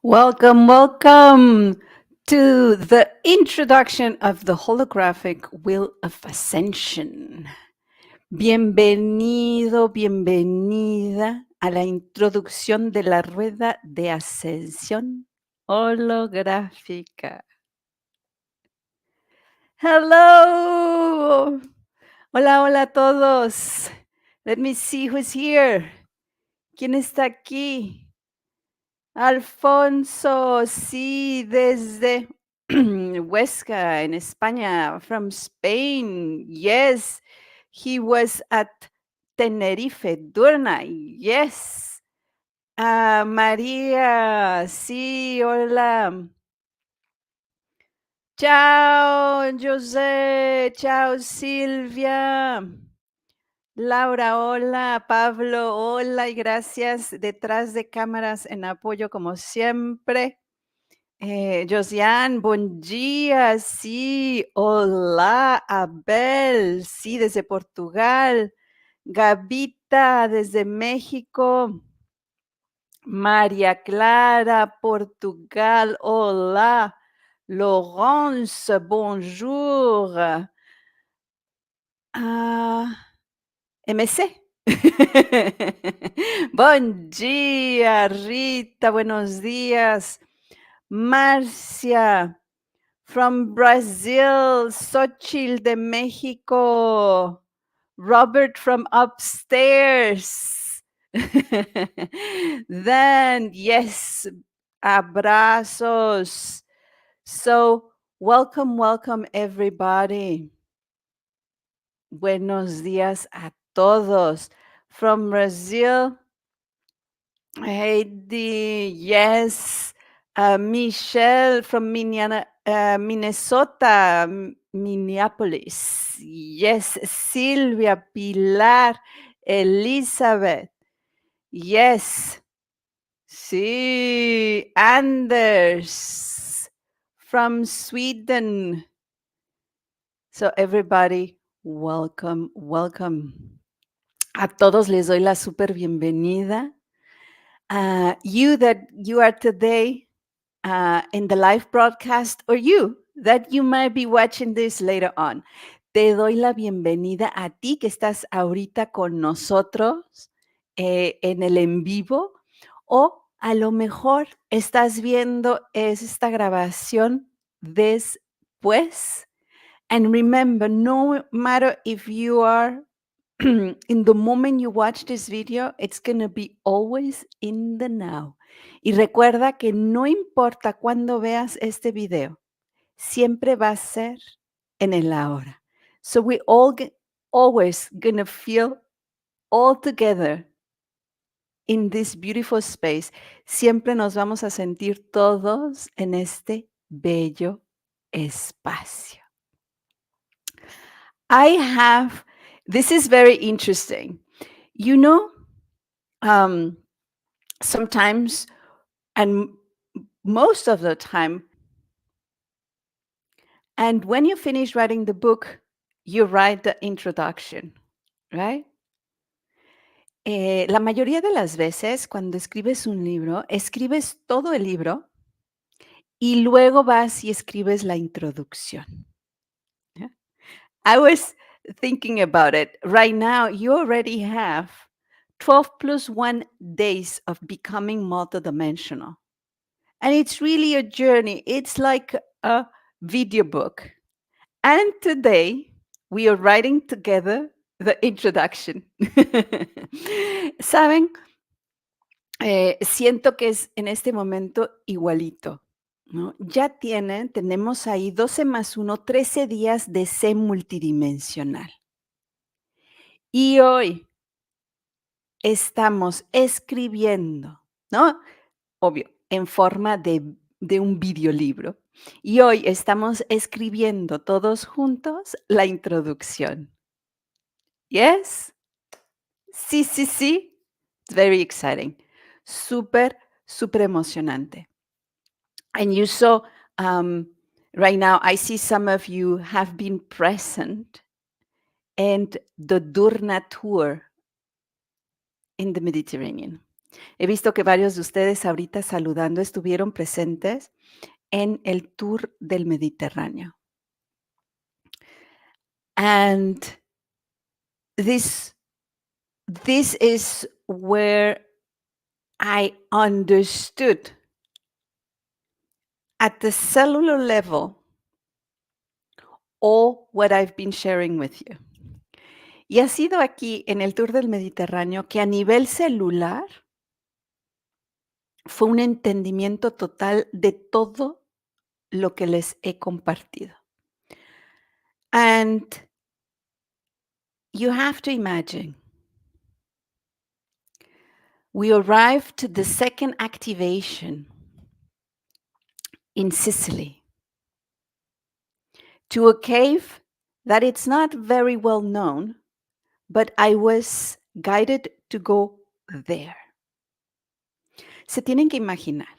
Welcome to the introduction of the holographic Wheel of Ascension. Bienvenido, bienvenida a la introducción de la rueda de ascensión holográfica. Hello! Hola, hola a todos. Let me see who's here. ¿Quién está aquí? Alfonso, sí, desde Huesca, en España, from Spain. Yes, he was at Tenerife, Durna. Yes. María, sí, hola. Chao, José. Chao, Silvia. Laura, hola. Pablo, hola. Y gracias detrás de cámaras en apoyo como siempre. Josiane, buen día, sí, hola, Abel, sí, desde Portugal, Gavita, desde México, María Clara, Portugal, hola, Laurence, bonjour, MC. Buen día, Rita, buenos días, Marcia. From Brazil, Xochitl de México, Robert from upstairs. Then, yes, abrazos. So, welcome, everybody. Buenos días a todos. From Brazil, Heidi, yes. Michelle from Minnesota, Minneapolis. Yes. Silvia, Pilar, Elizabeth. Yes. Sí. Anders from Sweden. So everybody, welcome. A todos les doy la super bienvenida. You that you are today in the live broadcast, or you that you might be watching this later on. Te doy la bienvenida a ti que estás ahorita con nosotros en el en vivo, o a lo mejor estás viendo esta grabación después. And remember, no matter if you are in the moment you watch this video, it's going to be always in the now. Y recuerda que no importa cuándo veas este video, siempre va a ser en el ahora. So we always gonna feel all together in this beautiful space. Siempre nos vamos a sentir todos en este bello espacio. This is very interesting. You know, sometimes, and most of the time, and when you finish writing the book, you write the introduction, right? La mayoría de las veces, cuando escribes un libro, escribes todo el libro y luego vas y escribes la introducción. Yeah. I was thinking about it. Right now, you already have 12 plus 1 days of becoming multidimensional. And it's really a journey. It's like a video book. And today we are writing together the introduction. ¿Saben? Siento que es en este momento igualito, ¿no? Ya tenemos ahí 12 más 1, 13 días de ser multidimensional. Y hoy estamos escribiendo, ¿no? Obvio, en forma de un videolibro. Y hoy estamos escribiendo todos juntos la introducción. Yes? Sí. It's very exciting. Súper emocionante. And you saw, right now, I see some of you have been present and the Durna tour in the Mediterranean. He visto que varios de ustedes ahorita saludando estuvieron presentes en el tour del Mediterráneo. And this is where I understood at the cellular level all what I've been sharing with you. Y ha sido aquí en el tour del Mediterráneo que a nivel celular fue un entendimiento total de todo lo que les he compartido. And you have to imagine, we arrived to the second activation in Sicily, to a cave that it's not very well known, but I was guided to go there. Se tienen que imaginar,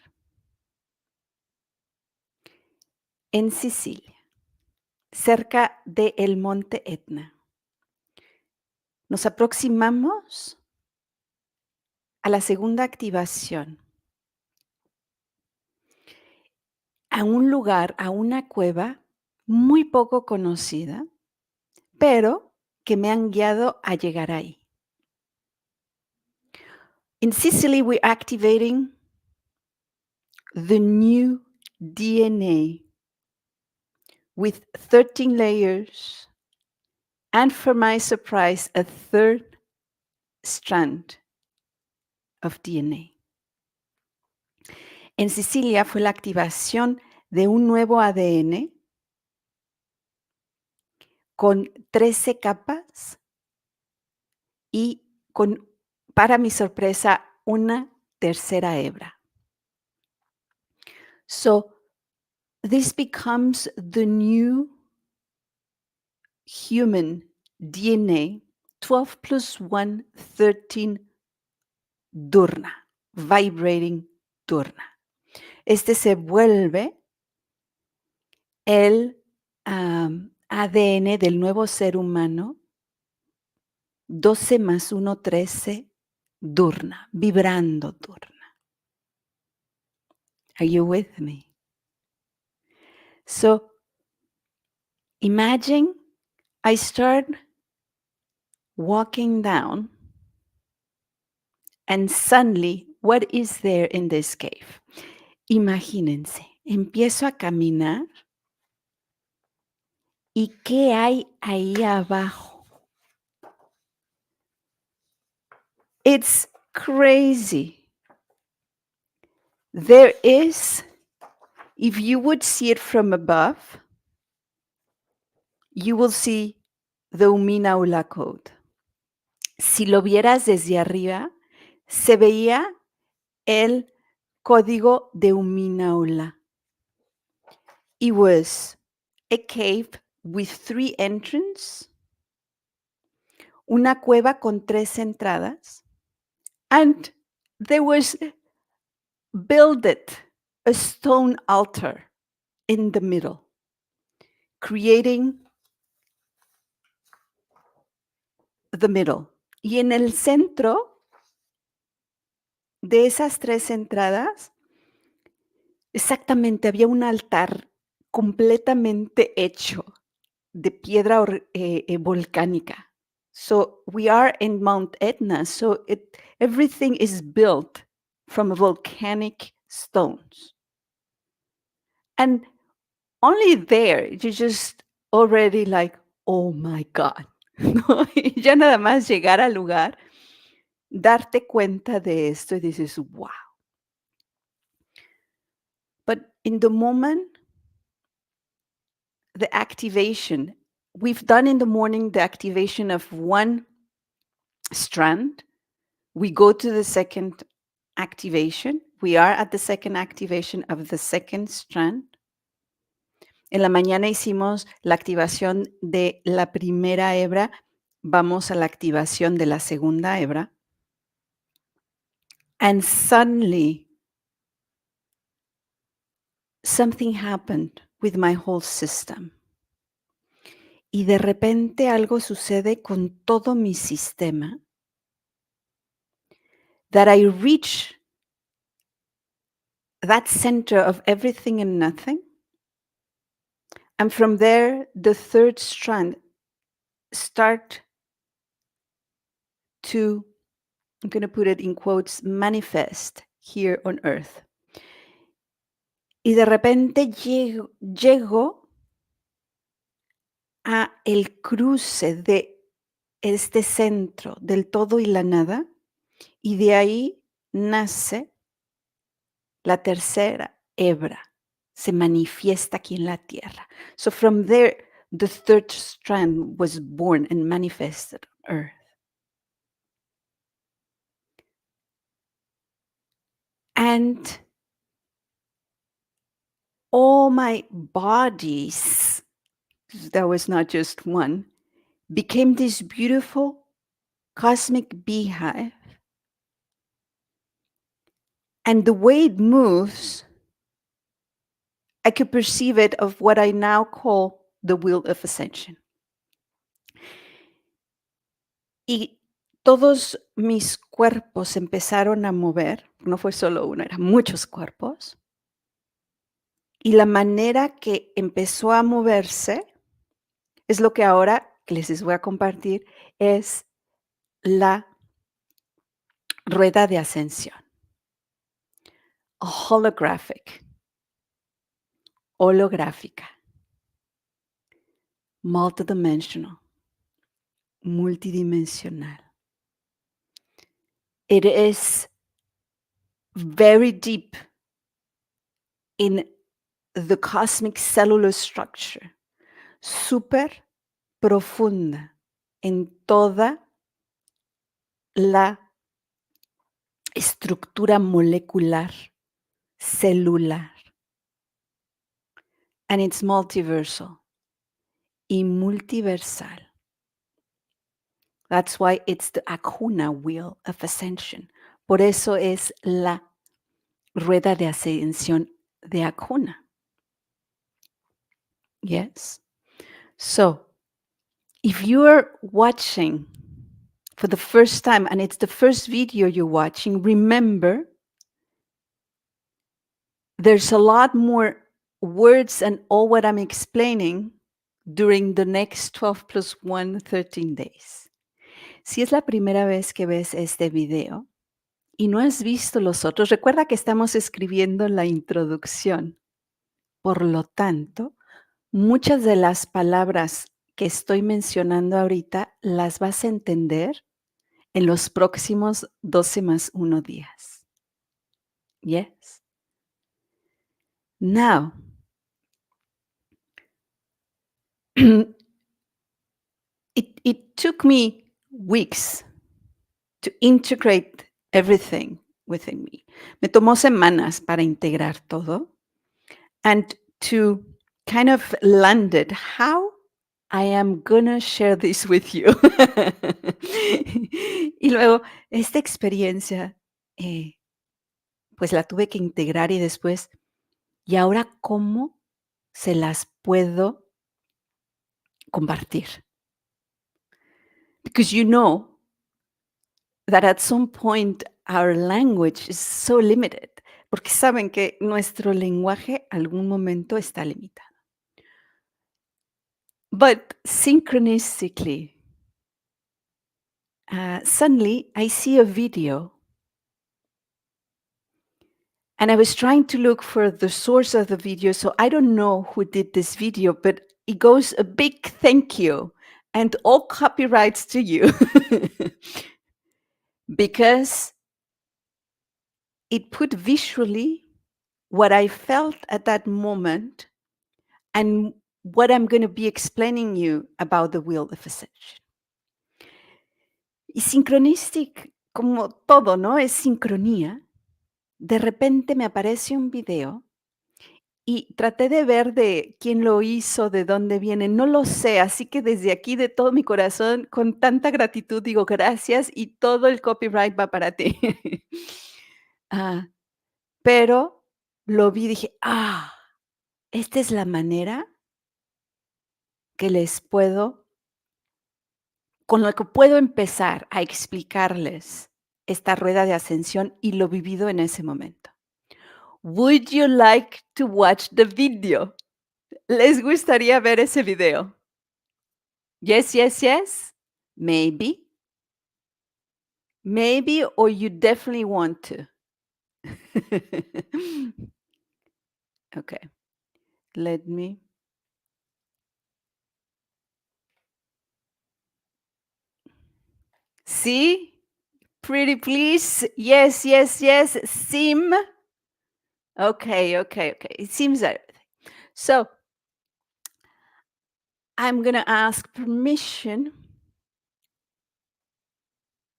en Sicilia, cerca del monte Etna, nos aproximamos a la segunda activación, a un lugar, a una cueva muy poco conocida, pero que me han guiado a llegar ahí. In Sicily, we're activating the new DNA with 13 layers, and for my surprise, a third strand of DNA. En Sicilia fue la activación de un nuevo ADN con 13 capas y con, para mi sorpresa, una tercera hebra. So this becomes the new human DNA, 12 plus 1, 13 Durna, vibrating Durna. Este se vuelve el ADN del nuevo ser humano, 12 más 1, 13, Durna, vibrando Durna. Are you with me? So imagine I start walking down, and suddenly, what is there in this cave? Imagínense, empiezo a caminar y ¿qué hay ahí abajo? It's crazy. There is, if you would see it from above, you will see the Uminaula code. Si lo vieras desde arriba, se veía el código de Uminaula. It was a cave with 3 entrances, una cueva con 3 entradas, and there was built a stone altar in the middle, creating the middle. Y en el centro de esas 3 entradas, exactamente, había un altar completamente hecho de piedra volcánica. So we are in Mount Etna, so everything is built from volcanic stones. And only there, you just already like, oh my God. ¿No? Y ya nada más llegar al lugar, darte cuenta de esto y dices, wow. But in the moment, the activation, we've done in the morning the activation of one strand. We go to the second activation. We are at the second activation of the second strand. En la mañana hicimos la activación de la primera hebra. Vamos a la activación de la segunda hebra. And suddenly, something happened with my whole system. Y de repente algo sucede con todo mi sistema. that I reach that center of everything and nothing. And from there, the third strand start to, I'm going to put it in quotes, manifest here on earth. Y de repente llego a el cruce de este centro del todo y la nada, y de ahí nace la tercera hebra, se manifiesta aquí en la tierra. So from there, the third strand was born and manifested on earth. And all my bodies, that was not just one, became this beautiful cosmic beehive. And the way it moves, I could perceive it of what I now call the Wheel of Ascension. Y todos mis cuerpos empezaron a mover, no fue solo uno, eran muchos cuerpos. Y la manera que empezó a moverse es lo que ahora les voy a compartir, es la rueda de ascensión. A holographic, holográfica, multidimensional, multidimensional. It is very deep in the cosmic cellular structure, súper profunda en toda la estructura molecular, celular. And it's multiversal y multiversal. That's why it's the aKhu Wheel of Ascension. Por eso es la rueda de ascensión de aKhu. Yes? So, if you are watching for the first time and it's the first video you're watching, remember there's a lot more words and all what I'm explaining during the next 12 plus 1, 13 days. Si es la primera vez que ves este video y no has visto los otros, recuerda que estamos escribiendo la introducción. Por lo tanto, muchas de las palabras que estoy mencionando ahorita las vas a entender en los próximos 12 más 1 días. Yes? Now, it took me weeks to integrate everything within me. Me tomó semanas para integrar todo and to kind of land it how I am gonna share this with you. Y luego, esta experiencia, pues la tuve que integrar y después, ¿y ahora cómo se las puedo compartir? Because you know that at some point our language is so limited, porque saben que nuestro lenguaje algún momento está limitado. But synchronistically, suddenly I see a video and I was trying to look for the source of the video, so I don't know who did this video, but it goes a big thank you and all copyrights to you because it put visually what I felt at that moment and what I'm going to be explaining you about the Wheel of Ascension. Y synchronistic, como todo, ¿no? Es sincronía. De repente me aparece un video y traté de ver de quién lo hizo, de dónde viene, no lo sé, así que desde aquí, de todo mi corazón, con tanta gratitud, digo gracias y todo el copyright va para ti. Pero lo vi y dije, esta es la manera que les puedo, con lo que puedo empezar a explicarles esta rueda de ascensión y lo vivido en ese momento. Would you like to watch the video? ¿Les gustaría ver ese video? Yes, yes, yes. Maybe. Maybe, or you definitely want to. Okay. Let me. See? Pretty please. Yes, yes, yes. Sim. Okay, okay, okay. It seems everything. So I'm gonna ask permission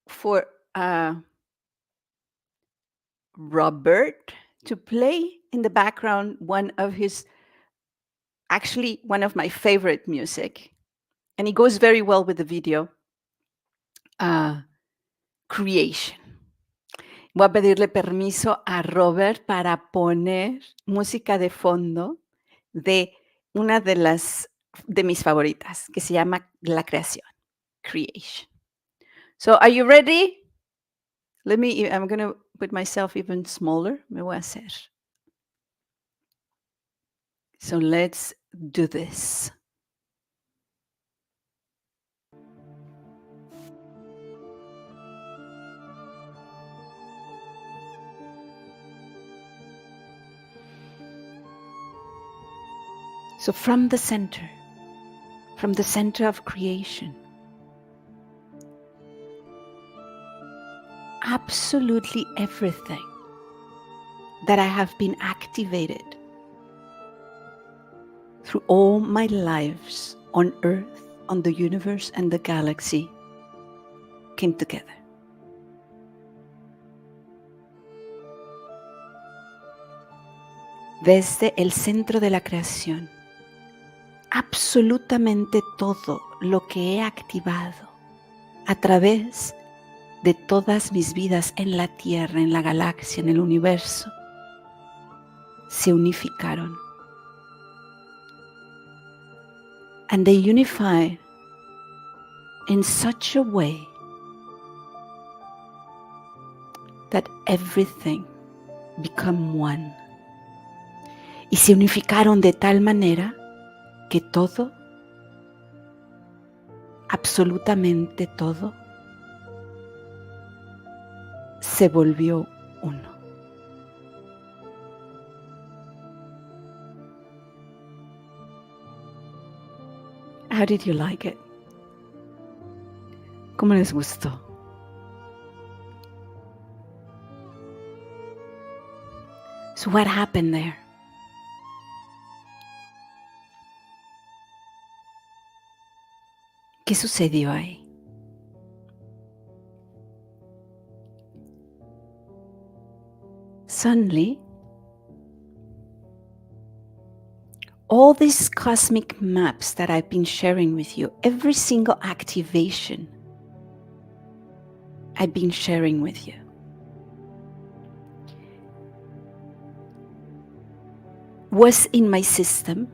for Robert to play in the background one of my favorite music, and it goes very well with the video, Creation. Voy a pedirle permiso a Robert para poner música de fondo de una de mis favoritas, que se llama La Creación, Creation. So, are you ready? I'm going to put myself even smaller. Me voy a hacer. So, let's do this. So, from the center of creation, absolutely everything that I have been activated through all my lives on Earth, on the universe, and the galaxy came together. Desde el centro de la creación, absolutamente todo lo que he activado a través de todas mis vidas en la Tierra, en la galaxia, en el universo, se unificaron. And they unified in such a way that everything became one. Y se unificaron de tal manera que todo, absolutamente todo, se volvió uno. How did you like it? ¿Cómo les gustó? So what happened there? ¿Qué sucedió ahí? Suddenly, all these cosmic maps that I've been sharing with you, every single activation I've been sharing with you, was in my system,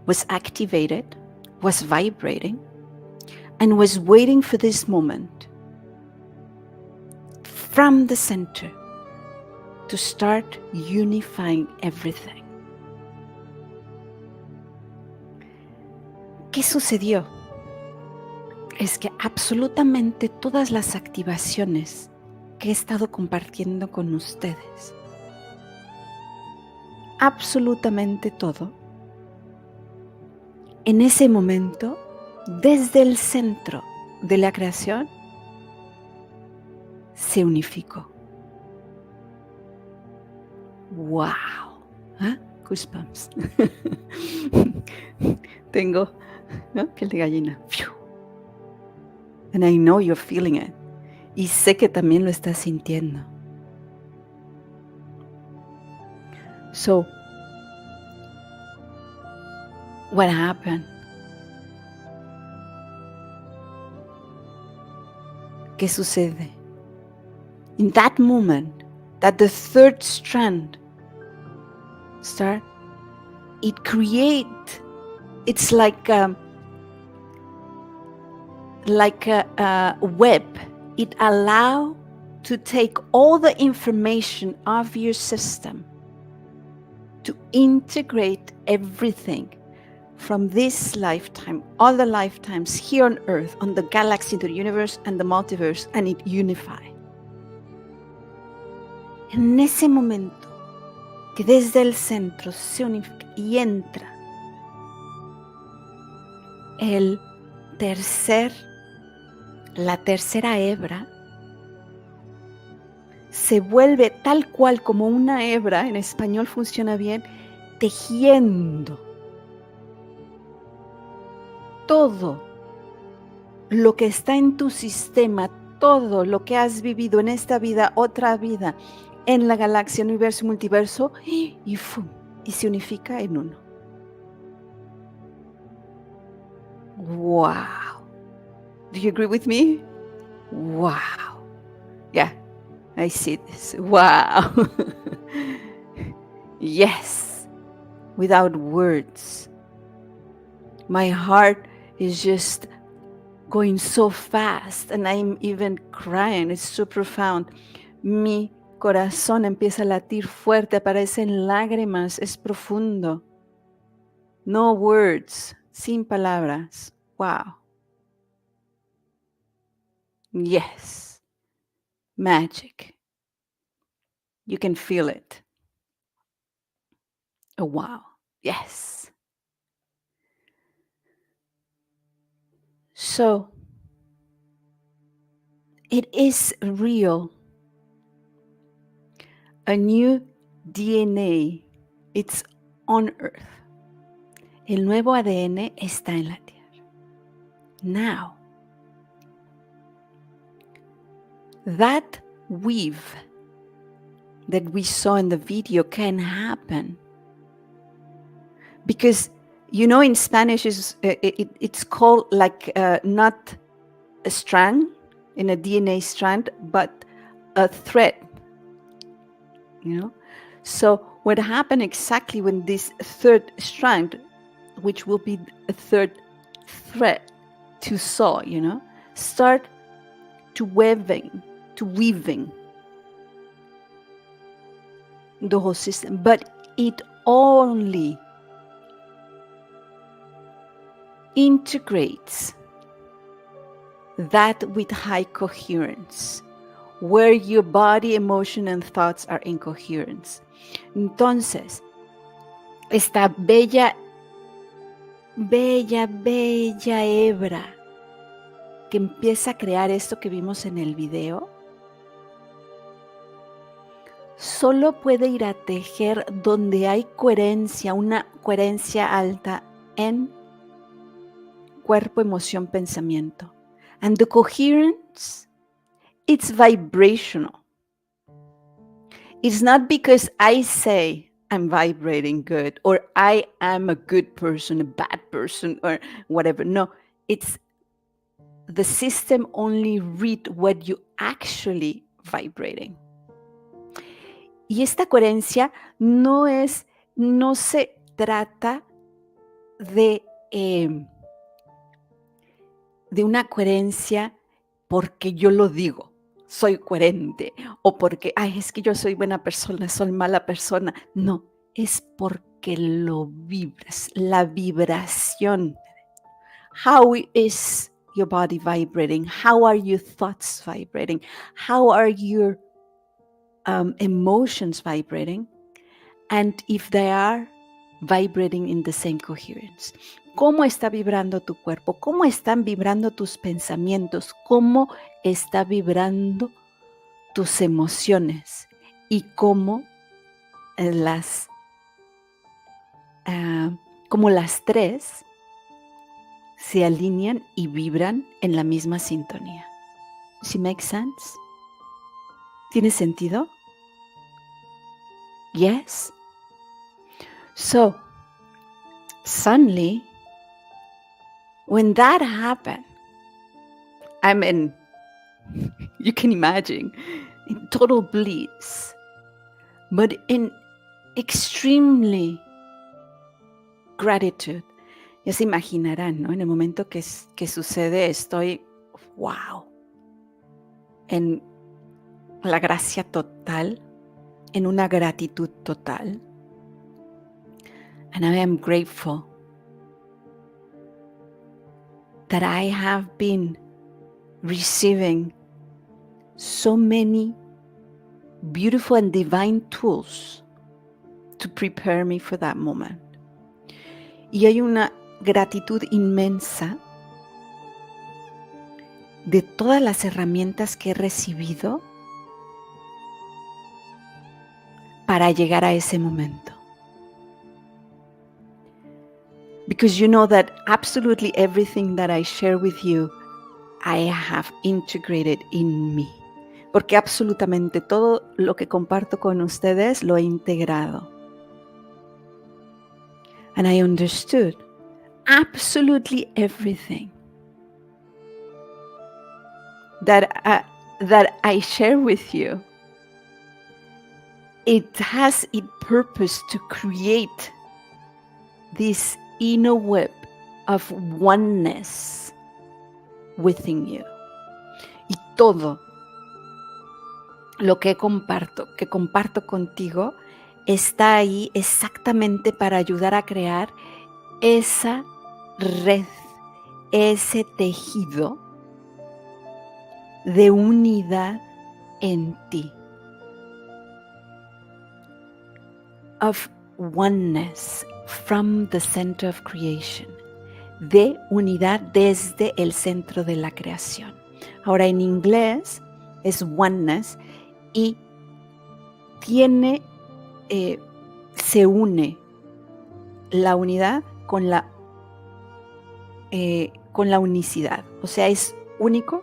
was activated, was vibrating, and was waiting for this moment from the center to start unifying everything. ¿Qué sucedió? Es que absolutamente todas las activaciones que he estado compartiendo con ustedes, absolutamente todo, en ese momento, desde el centro de la creación, se unificó. ¡Wow! ¿Ah? Goosebumps. Tengo piel de gallina. And I know you're feeling it. Y sé que también lo estás sintiendo. So, what happened? ¿Qué sucede? In that moment, that the third strand start, it's like a web. It allows to take all the information of your system, to integrate everything from this lifetime, all the lifetimes here on Earth, on the galaxy, the universe, and the multiverse, and it unify. En ese momento que desde el centro se unifica y entra la tercera hebra, se vuelve tal cual como una hebra, en español funciona bien, tejiendo todo lo que está en tu sistema, todo lo que has vivido en esta vida, otra vida, en la galaxia, universo, multiverso, y se unifica en uno. Wow. Do you agree with me? Wow. Yeah, I see this. Wow. Yes. Without words. My heart is just going so fast and I'm even crying. It's so profound. Mi corazón empieza a latir fuerte, aparecen lágrimas, es profundo. No words, sin palabras. Wow. Yes. Magic. You can feel it. Oh, wow. Yes. So, it is real. A new DNA. It's on Earth. El nuevo ADN está en la Tierra. Now, that weave that we saw in the video can happen because, you know, in Spanish it's called like not a strand in a DNA strand, but a thread, you know. So what happened exactly when this third strand, which will be a third thread to sew, you know, start to weaving the whole system, but it only integrates that with high coherence, where your body, emotion, and thoughts are in coherence. Entonces, esta bella hebra que empieza a crear esto que vimos en el video, solo puede ir a tejer donde hay coherencia, una coherencia alta en cuerpo, emoción, pensamiento. And the coherence, it's vibrational. It's not because I say I'm vibrating good or I am a good person, a bad person, or whatever. No, it's the system only read what you actually vibrating. Y esta coherencia no se trata de una coherencia porque yo lo digo, soy coherente, o porque, es que yo soy buena persona, soy mala persona. No, es porque lo vibras, la vibración. How is your body vibrating? How are your thoughts vibrating? How are your emotions vibrating? And if they are vibrating in the same coherence. ¿Cómo está vibrando tu cuerpo? ¿Cómo están vibrando tus pensamientos? ¿Cómo está vibrando tus emociones? Y cómo las tres se alinean y vibran en la misma sintonía. ¿Sí make sense? ¿Tiene sentido? Yes? So, suddenly, when that happened, I mean, you can imagine, in total bliss, but in extremely gratitude. Ya se imaginarán, ¿no? En el momento que sucede, estoy, wow. And la gracia total, en una gratitud total. And I am grateful that I have been receiving so many beautiful and divine tools to prepare me for that moment. Y hay una gratitud inmensa de todas las herramientas que he recibido para llegar a ese momento. Because you know that absolutely everything that I share with you, I have integrated in me. Porque absolutamente todo lo que comparto con ustedes lo he integrado. And I understood absolutely everything that I share with you. It has its purpose to create this inner web of oneness within you. Y todo lo que comparto contigo, está ahí exactamente para ayudar a crear esa red, ese tejido de unidad en ti. Of oneness from the center of creation. De unidad desde el centro de la creación. Ahora en inglés es oneness y se une la unidad con la unicidad. O sea, es único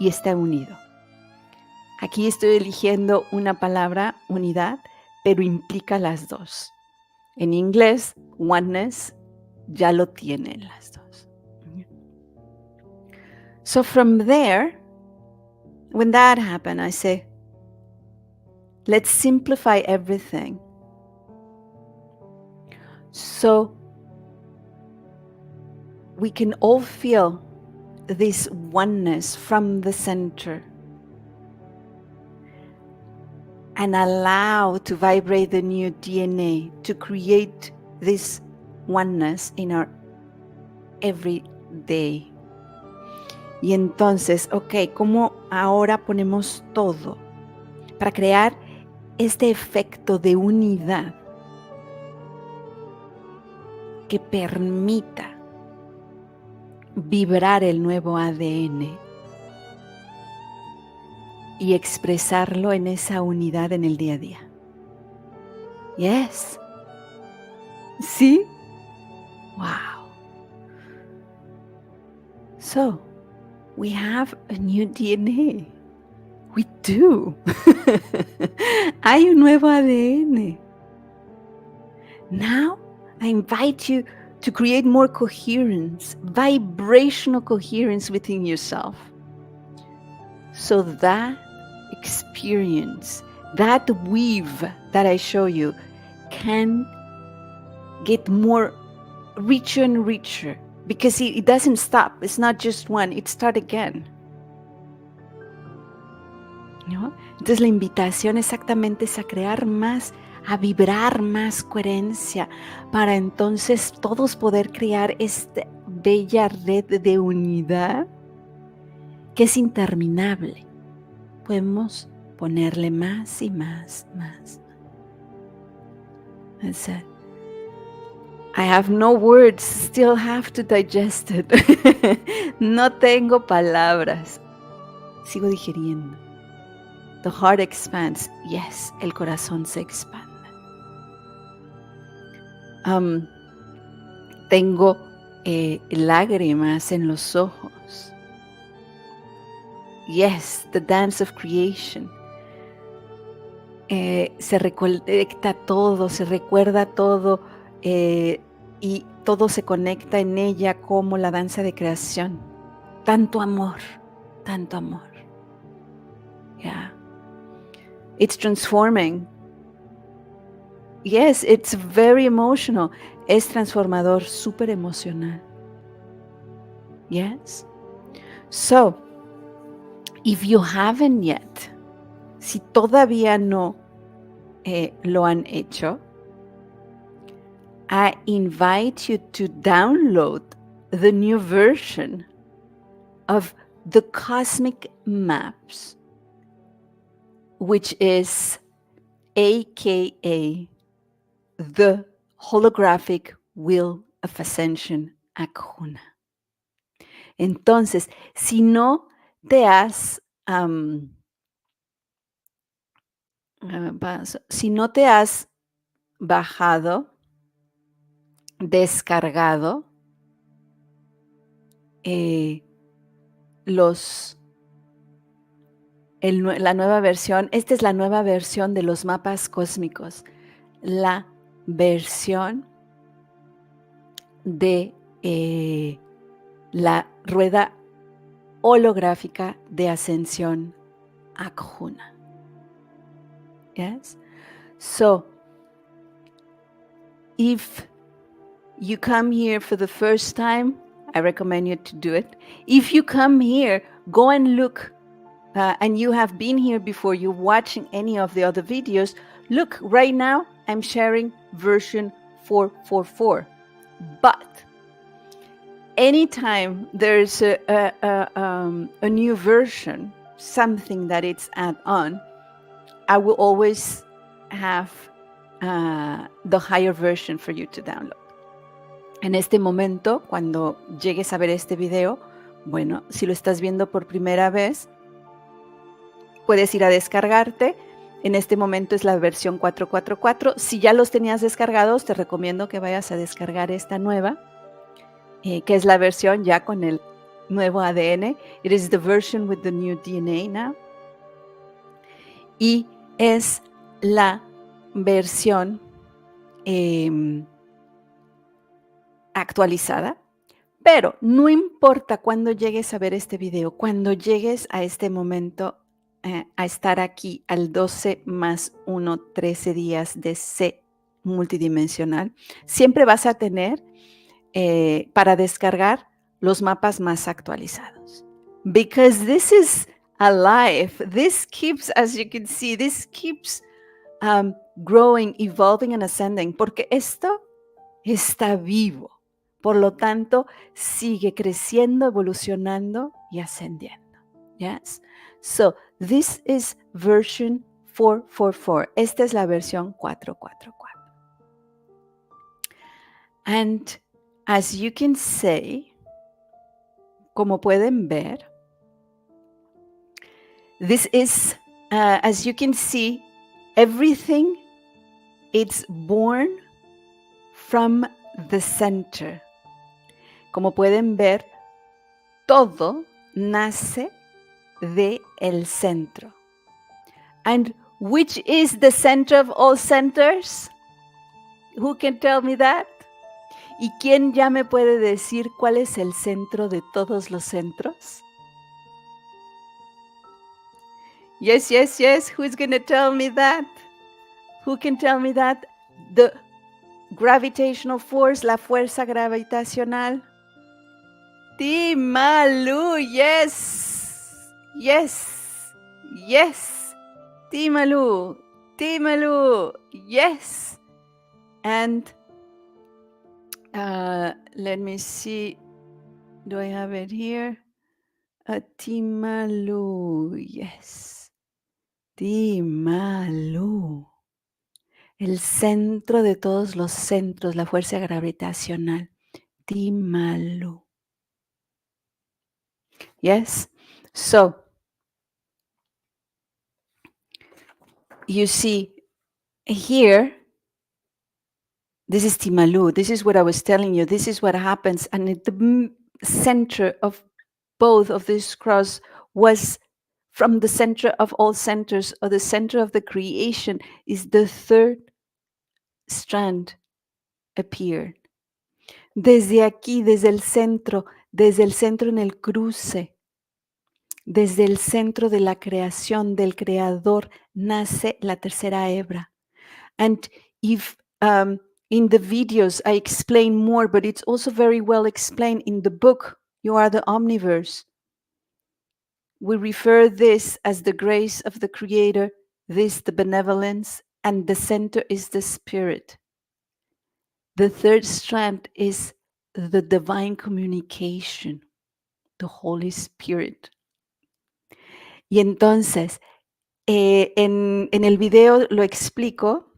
y está unido. Aquí estoy eligiendo una palabra, unidad, pero implica las dos. En inglés, oneness ya lo tienen las dos. So from there, when that happened, I say, let's simplify everything. So we can all feel this oneness from the center and allow to vibrate the new DNA to create this oneness in our everyday. Y entonces, ¿cómo ahora ponemos todo para crear este efecto de unidad que permita vibrar el nuevo ADN y expresarlo en esa unidad en el día a día? Yes. ¿Sí? Wow. So, we have a new DNA. We do. Hay un nuevo ADN. Now, I invite you to create more coherence, vibrational coherence within yourself. So that experience, that weave that I show you, can get more richer and richer, because it doesn't stop. It's not just one, it starts again. ¿No? Entonces la invitación exactamente es a crear más, a vibrar más coherencia, para entonces todos poder crear esta bella red de unidad que es interminable. Podemos ponerle más y más. That's it. I have no words, still have to digest it. No tengo palabras. Sigo digiriendo. The heart expands. Yes, el corazón se expande. Tengo lágrimas en los ojos. Yes, the dance of creation. Se recolecta todo, se recuerda todo, y todo se conecta en ella como la danza de creación. Tanto amor. Yeah. It's transforming. Yes, it's very emotional. Es transformador, súper emocional. Yes. So, if you haven't yet Si todavía no lo han hecho, I invite you to download the new version of the Cosmic Maps, which is a.k.a. the Holographic Wheel of Ascension, aKhu. Entonces, si no te has si no te has bajado, descargado la nueva versión, esta es la nueva versión de los mapas cósmicos, la versión de la rueda holográfica de ascensión aKhu. Yes? So, if you come here for the first time, I recommend you to do it. If you come here, go and look, and you have been here before, you're watching any of the other videos, look, right now I'm sharing version 444. But anytime there's a new version, something that it's add on, I will always have the higher version for you to download. En este momento, cuando llegues a ver este video, bueno, si lo estás viendo por primera vez, puedes ir a descargarte. En este momento es la versión 444. Si ya los tenías descargados, te recomiendo que vayas a descargar esta nueva, que es la versión ya con el nuevo ADN. It is the version with the new DNA now. Y es la versión actualizada, pero no importa cuando llegues a ver este video, cuando llegues a este momento a estar aquí al 12 más 1, 13 días de C multidimensional, siempre vas a tener para descargar los mapas más actualizados. Because this is alive, this keeps, as you can see, this keeps growing, evolving and ascending, porque esto está vivo. Por lo tanto, sigue creciendo, evolucionando y ascendiendo. Yes? So, this is version 444. Esta es la versión 444. And as you can see, como pueden ver, this is, as you can see, everything it's born from the center. Como pueden ver, todo nace de el centro. And which is the center of all centers? Who can tell me that? ¿Y quién ya me puede decir cuál es el centro de todos los centros? Yes, yes, yes. Who's going to tell me that? Who can tell me that? The gravitational force, la fuerza gravitacional. Timalu, yes, yes, yes. Timalu, Timalu, yes. And let me see, do I have it here? Timalu, yes. Timalu. El centro de todos los centros, la fuerza gravitacional. Timalu. Yes? So, you see here, this is Timalu. This is what I was telling you. This is what happens. And at the center of both of this cross was from the center of all centers, or the center of the creation, is the third strand appeared. Desde aquí, desde el centro en el cruce, desde el centro de la creación, del creador, nace la tercera hebra. And if in the videos I explain more, but it's also very well explained in the book, You Are the Omniverse. we refer this as the grace of the Creator, this the benevolence, and the center is the Spirit. The third strand is the divine communication, the Holy Spirit. Y entonces, en el video lo explico,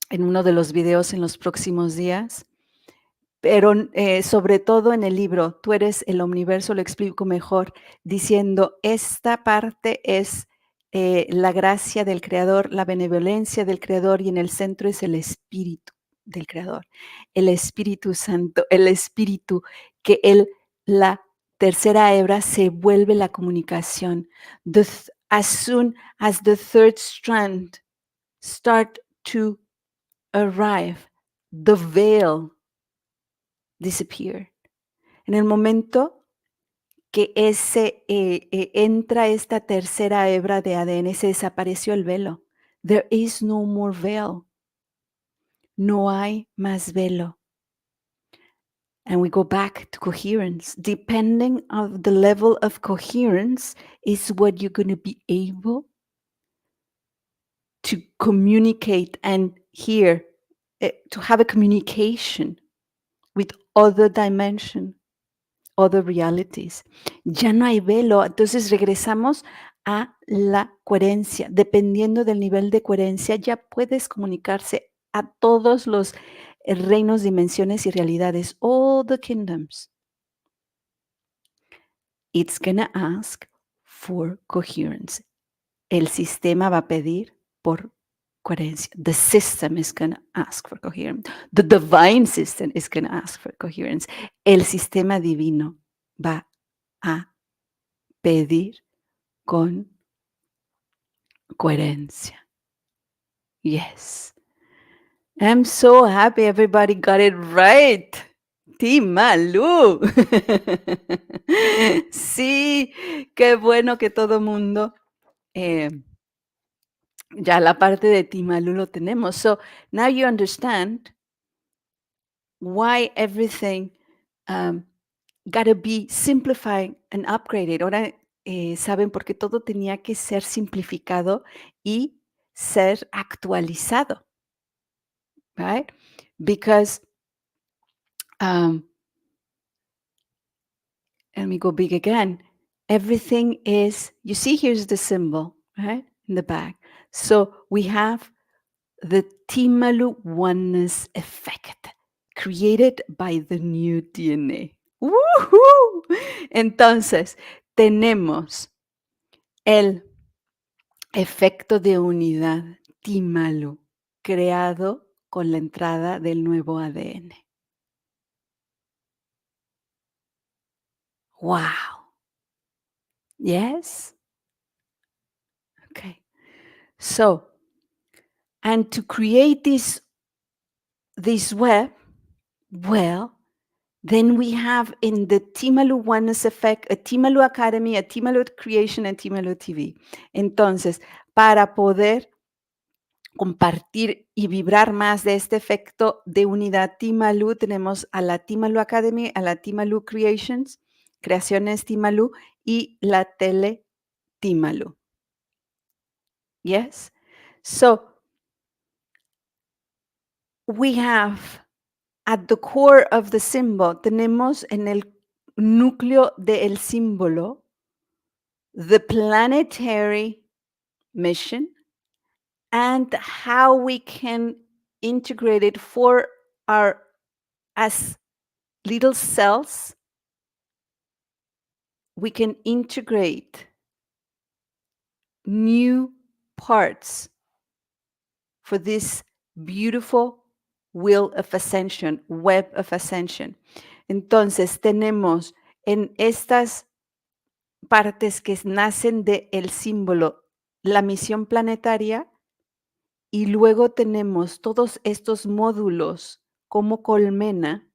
en uno de los videos en los próximos días, pero sobre todo en el libro, Tú eres el Omniverso, lo explico mejor, diciendo, esta parte es la gracia del Creador, la benevolencia del Creador, y en el centro es el Espíritu del Creador, el Espíritu Santo, el Espíritu que la tercera hebra se vuelve la comunicación. As soon as the third strand start to arrive, the veil disappear. En el momento que entra esta tercera hebra de ADN, se desapareció el velo. There is no more veil. No hay más velo. And we go back to coherence. Depending on the level of coherence is what you're going to be able to communicate and hear, to have a communication with other dimension, other realities. Ya no hay velo, entonces regresamos a la coherencia. Dependiendo del nivel de coherencia, ya puedes comunicarse a todos los reinos, dimensiones y realidades, all the kingdoms. It's gonna ask for coherence. El sistema va a pedir por coherencia. The system is gonna ask for coherence. The divine system is gonna ask for coherence. El sistema divino va a pedir con coherencia. Yes. I'm so happy everybody got it right. Team Malú. Sí, qué bueno que todo mundo, ya la parte de Team Malú lo tenemos. So now you understand why everything gotta be simplified and upgraded. Ahora saben por qué todo tenía que ser simplificado y ser actualizado, right? Because let me go big again. Everything is, you see, here's the symbol, right? In the back. So we have the Timalu oneness effect created by the new DNA. ¡Woohoo! Entonces, tenemos el efecto de unidad Timalu creado con la entrada del nuevo ADN. Wow. Yes? Okay. So, and to create this web, well, then we have in the Timalu Oneness Effect, a Timalu Academy, a Timalu Creation, and Timalu TV. Entonces, para poder compartir y vibrar más de este efecto de unidad Timalu, tenemos a la Timalu Academy, a la Timalu Creations, Creaciones Timalu, y la Tele Timalu. Yes? So, we have at the core of the symbol, tenemos en el núcleo del símbolo the planetary mission and how we can integrate it for our, as little cells, we can integrate new parts for this beautiful Wheel of Ascension, Web of Ascension. Entonces tenemos en estas partes que nacen del símbolo la misión planetaria y luego tenemos todos estos módulos como colmena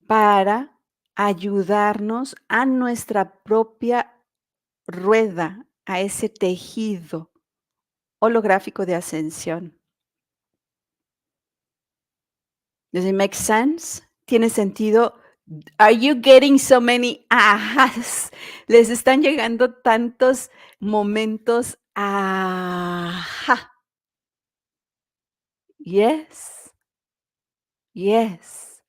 para ayudarnos a nuestra propia rueda, a ese tejido holográfico de ascensión. Does it make sense? ¿Tiene sentido? Are you getting so many ahas? Les están llegando tantos momentos. Aha. Yes. Yes.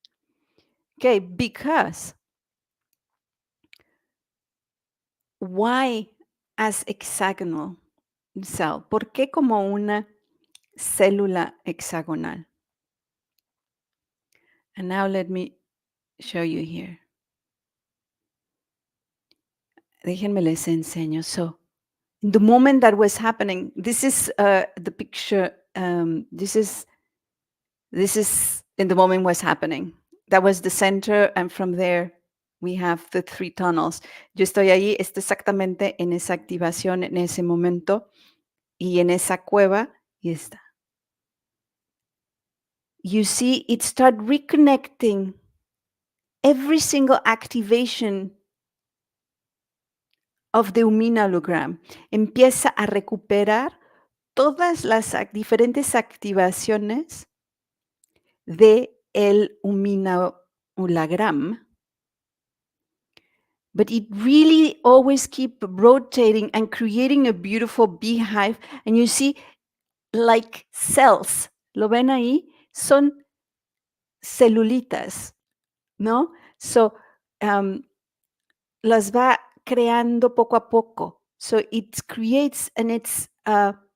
Okay, because why as hexagonal cell? ¿Por qué como una célula hexagonal? And now let me show you here. Déjenme les enseño. So, the moment that was happening, this is the picture. This is in the moment was happening. That was the center, and from there we have the 3 tunnels. Yo estoy ahí, estoy exactamente en esa activación, en ese momento, y en esa cueva, y está. You see, it start reconnecting every single activation of the Umina hologram. Empieza a recuperar todas las diferentes activaciones de el Umina hologram. But it really always keep rotating and creating a beautiful beehive. And you see, like cells, ¿lo ven ahí? Son celulitas, ¿no? So, las va creando poco a poco. So it creates, and it's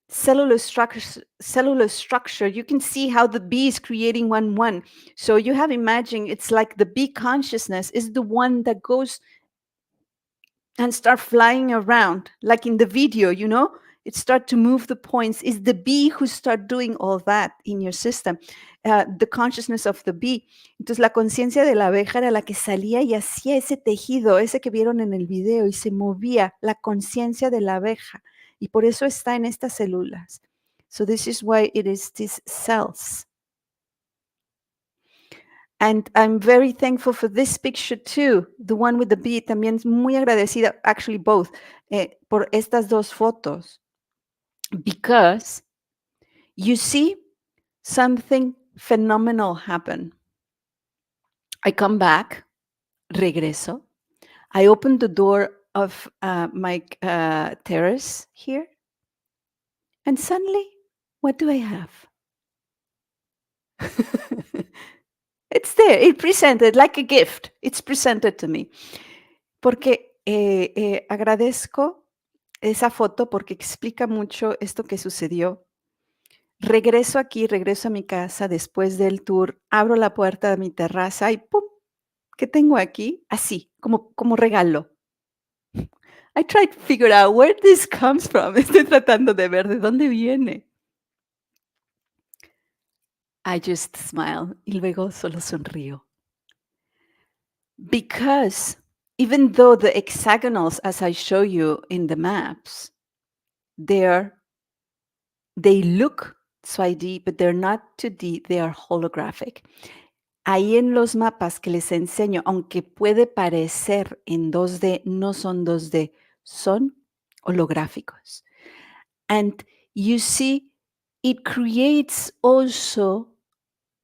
cellular structure. You can see how the bee is creating one. So you have imagined it's like the bee consciousness is the one that goes and start flying around, like in the video, it start to move the points. It's the bee who start doing all that in your system, the consciousness of the bee. Entonces la conciencia de la abeja era la que salía y hacía ese tejido, ese que vieron en el video, y se movía la conciencia de la abeja, y por eso está en estas células. So this is why it is these cells. And I'm very thankful for this picture too, the one with the bee. También muy agradecida, actually both, por estas dos fotos. Because you see something phenomenal happen. I come back, regreso. I open the door of my terrace here. And suddenly, what do I have? It's there. It presented like a gift. It's presented to me. Porque agradezco esa foto porque explica mucho esto que sucedió. Regreso aquí, regreso a mi casa después del tour, abro la puerta de mi terraza y ¡pum! ¿Qué tengo aquí? Así, como regalo. I tried to figure out where this comes from. Estoy tratando de ver de dónde viene. I just smile y luego solo sonrío. Because even though the hexagonals, as I show you in the maps, they look 2D, but they're not 2D, they are holographic. Ahí en los mapas que les enseño, aunque puede parecer en 2D, no son 2D, son holográficos. And you see, it creates also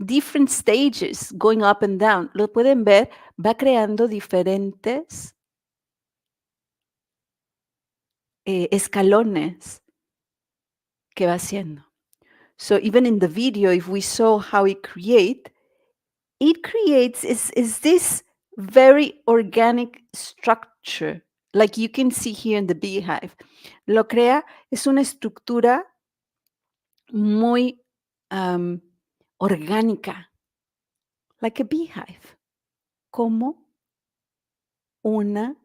different stages going up and down. Lo pueden ver, va creando diferentes escalones que va haciendo. So even in the video, if we saw how it creates is this very organic structure, like you can see here in the beehive. Lo crea, es una estructura muy orgánica, like a beehive, como una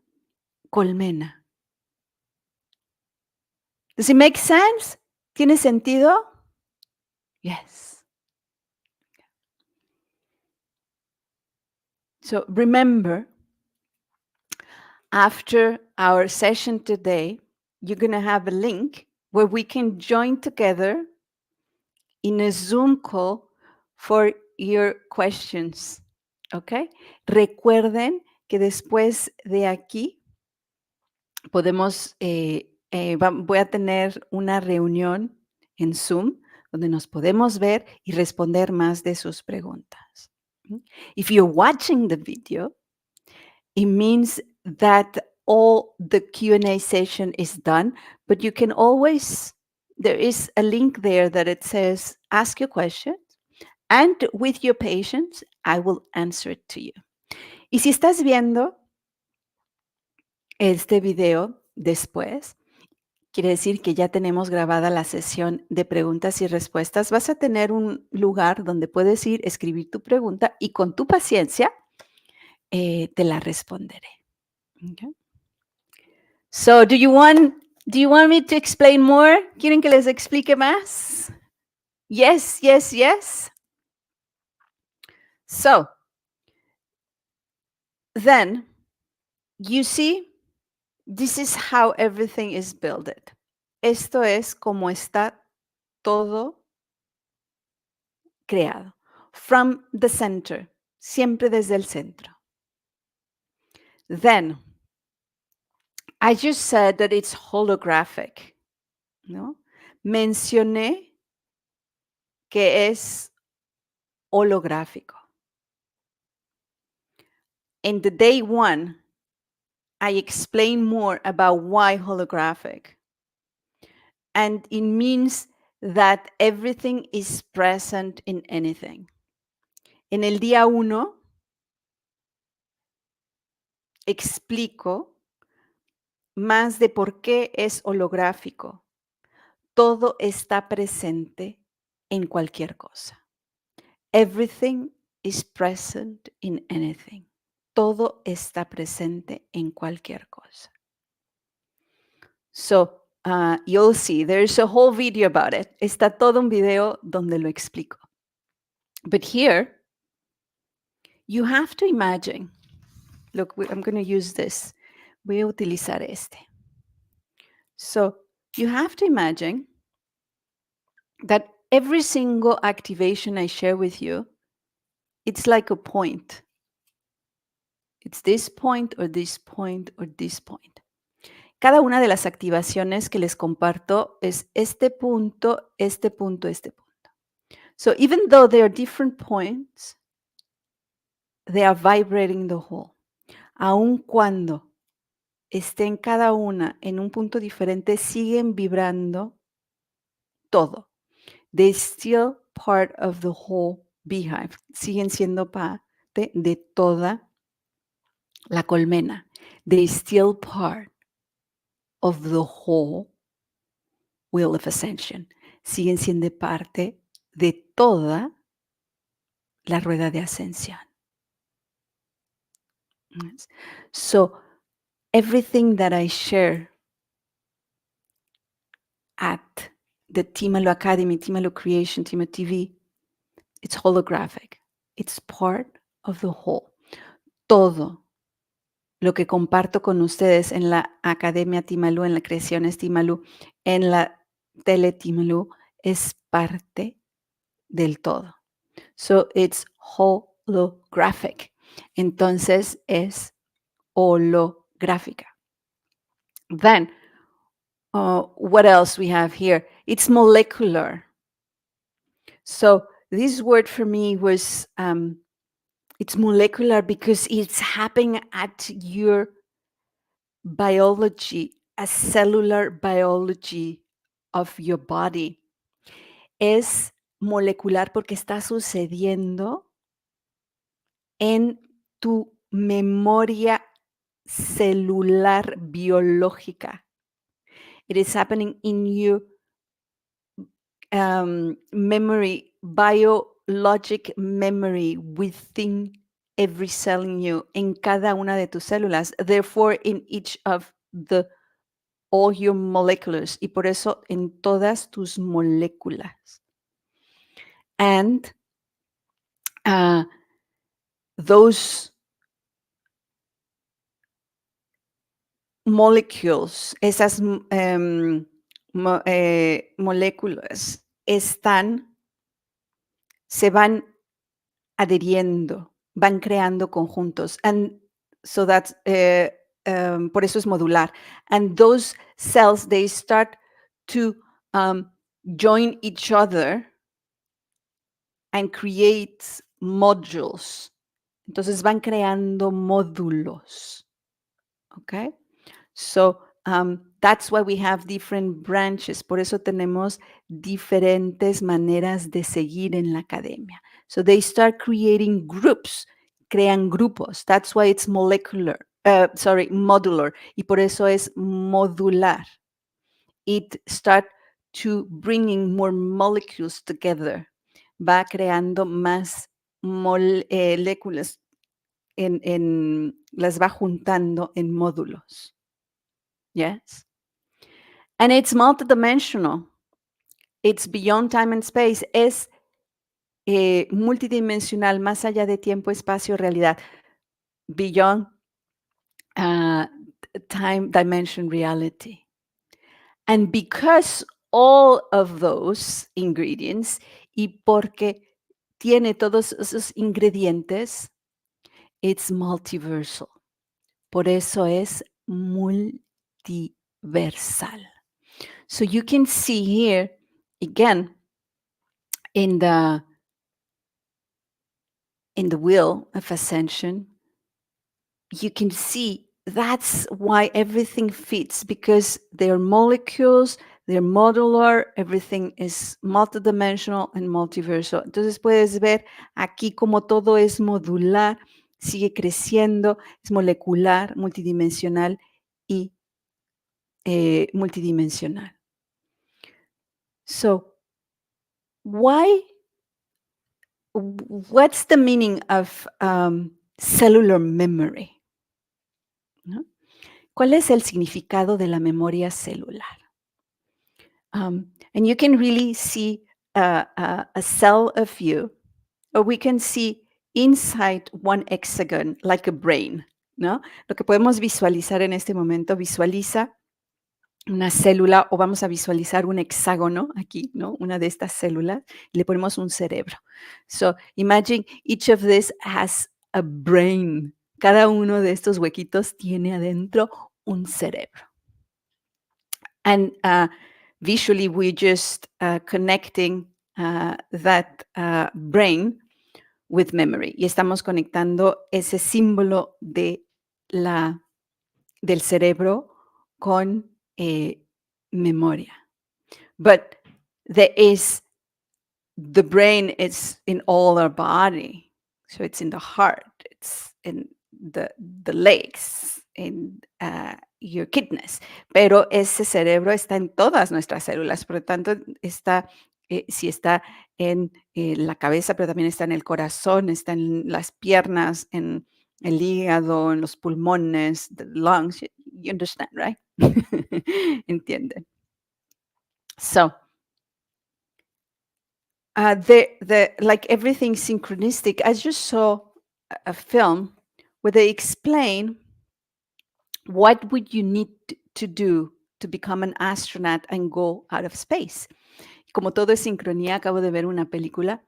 colmena. Does it make sense? ¿Tiene sentido? Yes. So remember, after our session today, you're going to have a link where we can join together in a Zoom call for your questions. ¿Ok? Recuerden que después de aquí podemos, voy a tener una reunión en Zoom donde nos podemos ver y responder más de sus preguntas. If you're watching the video, it means that all the Q&A session is done, but you can always, there is a link there that it says, ask your questions, and with your patience, I will answer it to you. Y si estás viendo este video después, quiere decir que ya tenemos grabada la sesión de preguntas y respuestas. Vas a tener un lugar donde puedes ir, escribir tu pregunta y con tu paciencia te la responderé. Okay. So, do you want me to explain more? ¿Quieren que les explique más? Yes, yes, yes. So, then you see, this is how everything is built. Esto es como está todo creado. From the center, siempre desde el centro. Then, I just said that it's holographic, ¿no? Mencioné que es holográfico. In the day one, I explain more about why holographic. And it means that everything is present in anything. En el día 1, explico más de por qué es holográfico. Todo está presente en cualquier cosa. Everything is present in anything. Todo está presente en cualquier cosa. So, you'll see, there's a whole video about it. Está todo un video donde lo explico. But here, you have to imagine, look, I'm going to use this. Voy a utilizar este. So, you have to imagine that every single activation I share with you, it's like a point. It's this point or this point or this point. Cada una de las activaciones que les comparto es este punto, este punto, este punto. So even though they are different points, they are vibrating the whole. Aun cuando estén cada una en un punto diferente, siguen vibrando todo. They're still part of the whole beehive. Siguen siendo parte de toda la colmena. They're still part of the whole Wheel of Ascension. Siguen siendo parte de toda la rueda de ascensión. So, everything that I share at the Timalu Academy, Timalu Creation, Timalu TV, it's holographic. It's part of the whole. Todo lo que comparto con ustedes en la Academia Timalu, en la Creaciones Timalu, en la Tele Timalu, es parte del todo. So it's holographic. Entonces es holográfica. Then, what else we have here? It's molecular. So this word for me was, it's molecular because it's happening at your biology, a cellular biology of your body. Es molecular porque está sucediendo en tu memoria celular biológica. It is happening in your memory, biologic memory within every cell in you, en cada una de tus células. Therefore, in each of all your molecules, y por eso en todas tus moléculas. And those molecules, esas moléculas se van adheriendo, van creando conjuntos. And so that's, por eso es modular. And those cells, they start to join each other and create modules. Entonces van creando módulos. Okay? So that's why we have different branches. Por eso tenemos diferentes maneras de seguir en la academia. So they start creating groups, crean grupos. That's why it's modular. Y por eso es modular. It start to bringing more molecules together. Va creando más moléculas, las va juntando en módulos. Yes. And it's multidimensional. It's beyond time and space. Es multidimensional, más allá de tiempo, espacio, realidad. Beyond uh, time, dimension, reality. And because all of those ingredients, y porque tiene todos esos ingredientes, it's multiversal. Por eso es multiversal. So you can see here, again, in the Wheel of Ascension, you can see that's why everything fits, because they're molecules, they're modular, everything is multidimensional and multiversal. Entonces puedes ver aquí como todo es modular, sigue creciendo, es molecular, multidimensional y multidimensional. So, what's the meaning of cellular memory? ¿No? ¿Cuál es el significado de la memoria celular? And you can really see a cell of you, or we can see inside one hexagon like a brain, ¿no? Lo que podemos visualizar en este momento, visualiza una célula, o vamos a visualizar un hexágono aquí, ¿no? Una de estas células, y le ponemos un cerebro. So imagine each of this has a brain. Cada uno de estos huequitos tiene adentro un cerebro. And visually, we're just connecting that brain with memory. Y estamos conectando ese símbolo del cerebro con memoria. But the brain is in all our body. So it's in the heart, it's in the legs, in your kidneys. Pero ese cerebro está en todas nuestras células, por lo tanto, sí está en la cabeza, pero también está en el corazón, está en las piernas, en el hígado, en los pulmones, the lungs. You understand, right? Entienden. So, like everything synchronistic. I just saw a film where they explain what would you need to do to become an astronaut and go out of space. Como todo es sincronía, acabo de ver una película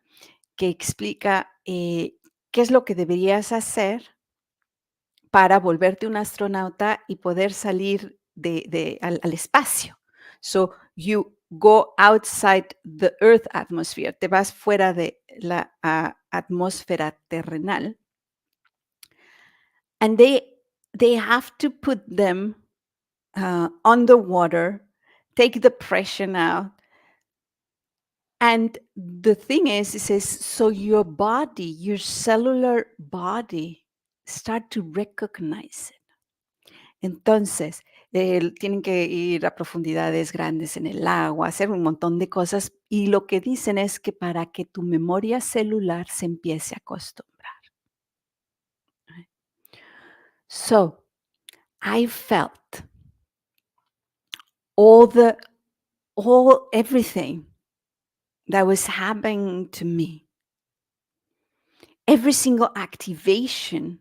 que explica qué es lo que deberías hacer para volverte un astronauta y poder salir al espacio. So you go outside the Earth atmosphere, te vas fuera de la atmósfera terrenal. And they have to put them underwater, take the pressure out. And the thing is, it says, so your body, your cellular body, start to recognize it. Entonces, tienen que ir a profundidades grandes en el agua, hacer un montón de cosas, y lo que dicen es que para que tu memoria celular se empiece a acostumbrar. Right? So, I felt everything that was happening to me. Every single activation,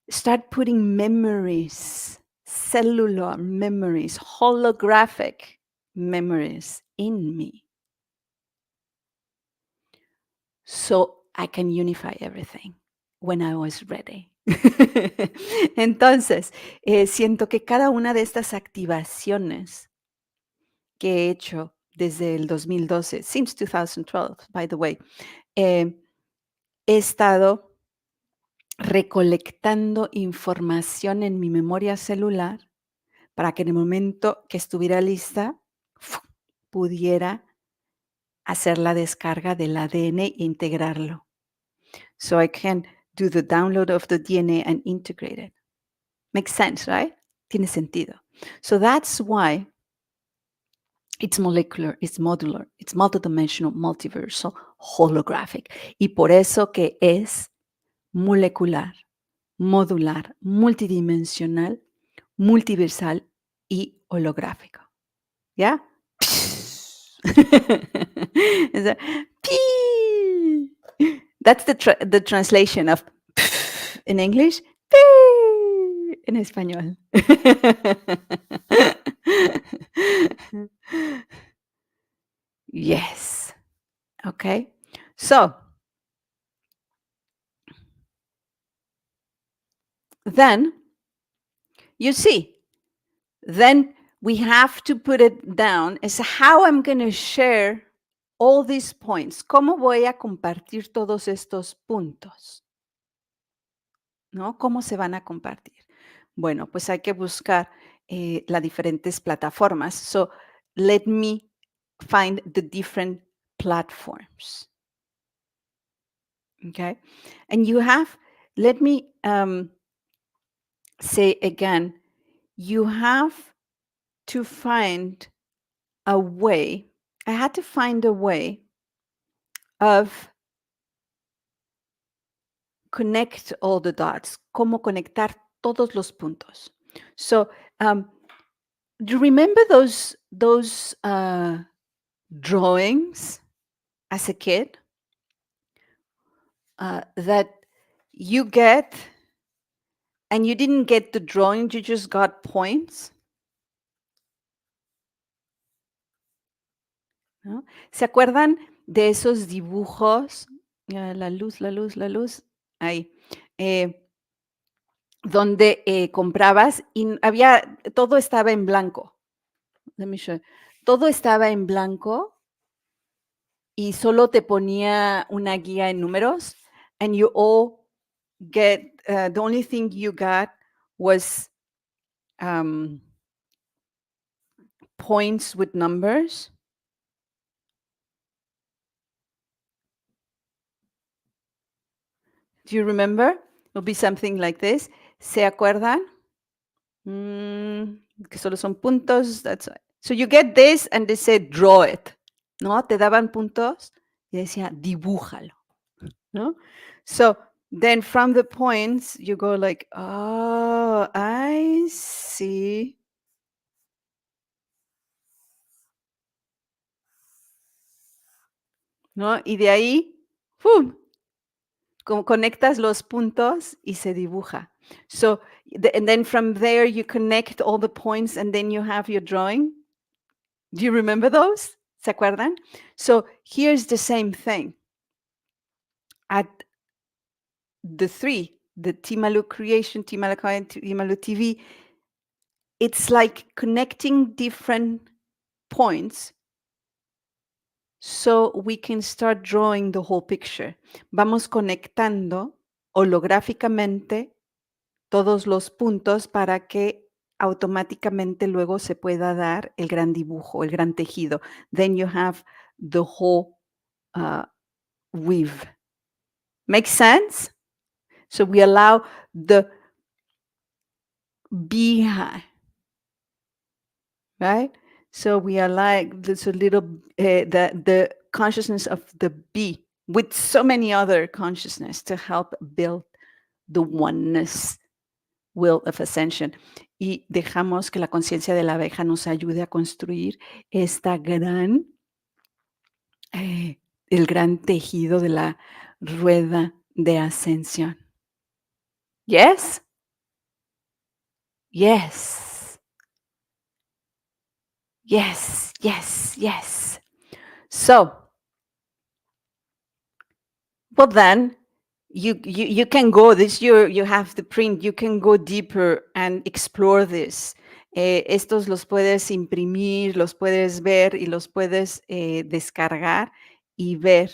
start putting memories, cellular memories, holographic memories in me. So I can unify everything when I was ready. Entonces, siento que cada una de estas activaciones que he hecho desde el 2012, since 2012, by the way, he estado recolectando información en mi memoria celular para que en el momento que estuviera lista, pudiera hacer la descarga del ADN e integrarlo. So I can do the download of the DNA and integrate it. Makes sense, right? Tiene sentido. So that's why it's molecular, it's modular, it's multidimensional, multiversal, holographic. Y por eso que es molecular, modular, multidimensional, multiversal y holográfico. ¿Ya? Is that, "Pii." That's the translation of in English, "Pii" en español. Yes. Okay. So then you see, then we have to put it down as how I'm going to share all these points. ¿Cómo voy a compartir todos estos puntos? ¿No? ¿Cómo se van a compartir? Bueno, pues hay que buscar las diferentes plataformas. So let me find the different platforms. Okay. And you have, let me say again, you have to find a way. I had to find a way of connect all the dots. Cómo conectar todos los puntos. So, do you remember those drawings as a kid that you get, and you didn't get the drawing, you just got points? ¿No? ¿Se acuerdan de esos dibujos? La luz, la luz, la luz. Ahí. Donde comprabas y había, todo estaba en blanco. Let me show you. Todo estaba en blanco y solo te ponía una guía en números, and you all get, the only thing you got was points with numbers. Do you remember? It'll be something like this. ¿Se acuerdan? Que solo son puntos. That's so you get this and they say draw it. ¿No? Te daban puntos y decía dibújalo. ¿No? So then from the points you go like, oh, I see. ¿No? Y de ahí, ¡pum! Como conectas los puntos y se dibuja. So, and then from there you connect all the points and then you have your drawing. Do you remember those? ¿Se acuerdan? So here's the same thing. At the three, the Timalu creation, Timalu Coin, Timalu TV, it's like connecting different points so we can start drawing the whole picture. Vamos conectando holográficamente todos los puntos para que automáticamente luego se pueda dar el gran dibujo, el gran tejido. Then you have the whole weave. Make sense? So we allow the beehive, right? So we are like this a little the consciousness of the bee with so many other consciousness to help build the oneness Wheel of Ascension. Y dejamos que la conciencia de la abeja nos ayude a construir esta gran, el gran tejido de la rueda de ascensión. Yes? Yes. Yes, yes, yes. So, well then, you can go, this you have the print, you can go deeper and explore this. Estos los puedes imprimir, los puedes ver y los puedes descargar y ver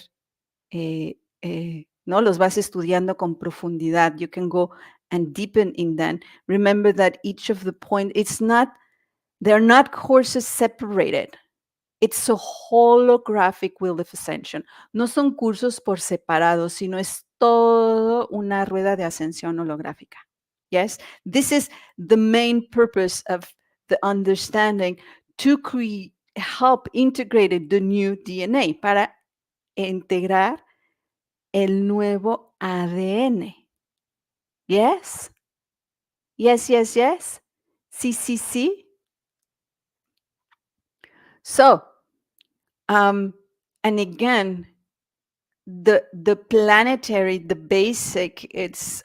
¿no? Los vas estudiando con profundidad. You can go and deepen in them. Remember that each of the point, they're not courses separated. It's a holographic Wheel of Ascension. No son cursos por separado, sino es todo una rueda de ascensión holográfica. Yes, this is the main purpose of the understanding to help integrate the new DNA, para integrar el nuevo ADN. Yes, yes, yes, yes. Sí, sí, sí. So, and again, the planetary, the basic, it's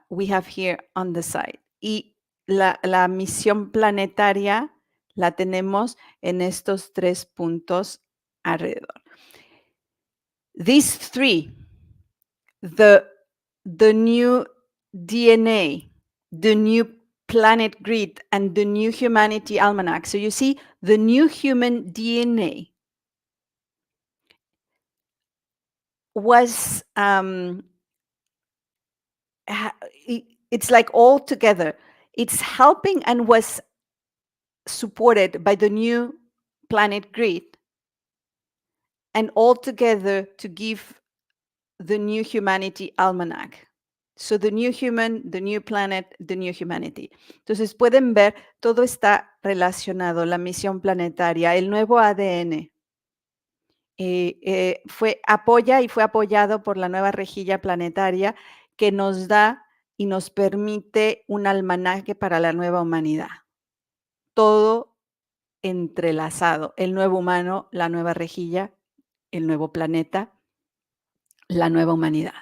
we have here on the side. Y la misión planetaria la tenemos en estos 3 puntos alrededor. These 3, the new DNA, the new planet grid, and the new humanity almanac. So you see, the new human DNA was it's like all together. It's helping and was supported by the new planet grid, and all together to give the new humanity almanac. So the new human, the new planet, the new humanity. Entonces pueden ver, todo está relacionado, la misión planetaria, el nuevo ADN. Fue apoyado por la nueva rejilla planetaria que nos da y nos permite un almanaque para la nueva humanidad. Todo entrelazado, el nuevo humano, la nueva rejilla, el nuevo planeta, la nueva humanidad.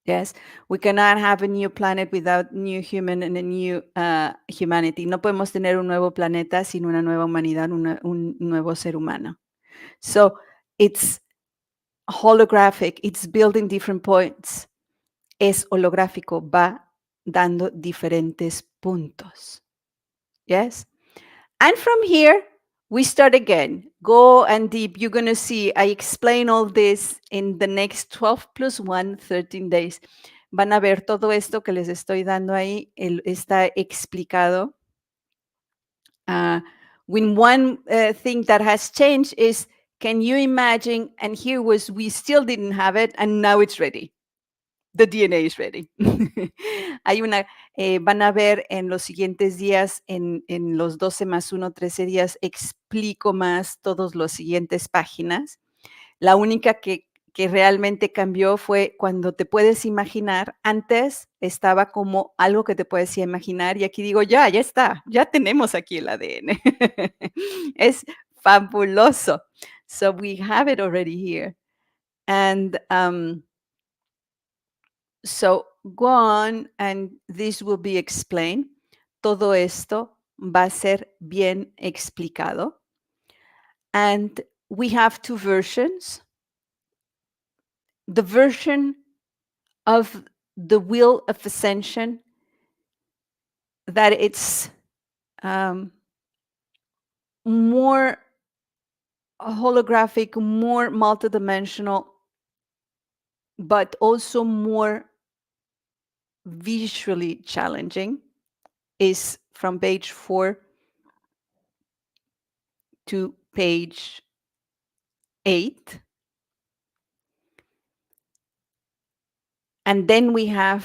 Yes, we cannot have a new planet without new human and a new humanity. No podemos tener un nuevo planeta sin una nueva humanidad, un nuevo ser humano. So it's holographic, it's building different points. Es holográfico, va dando diferentes puntos. Yes? And from here, we start again. Go and deep. You're going to see, I explain all this in the next 12 plus 1, 13 days. Van a ver todo esto que les estoy dando ahí, está explicado. When one thing that has changed is, can you imagine, and here was, we still didn't have it, and now it's ready. The DNA is ready. Hay una, van a ver en los siguientes días, en los 12 más 1, 13 días, explico más todas las siguientes páginas. La única que realmente cambió fue cuando te puedes imaginar. Antes estaba como algo que te puedes imaginar y aquí digo, ya está, ya tenemos aquí el ADN. Es fabuloso. So we have it already here. And so go on and this will be explained. Todo esto va a ser bien explicado. And we have 2 versions. The version of the Wheel of Ascension, that it's more holographic, more multidimensional, but also more visually challenging, is from page 4 to page 8. And then we have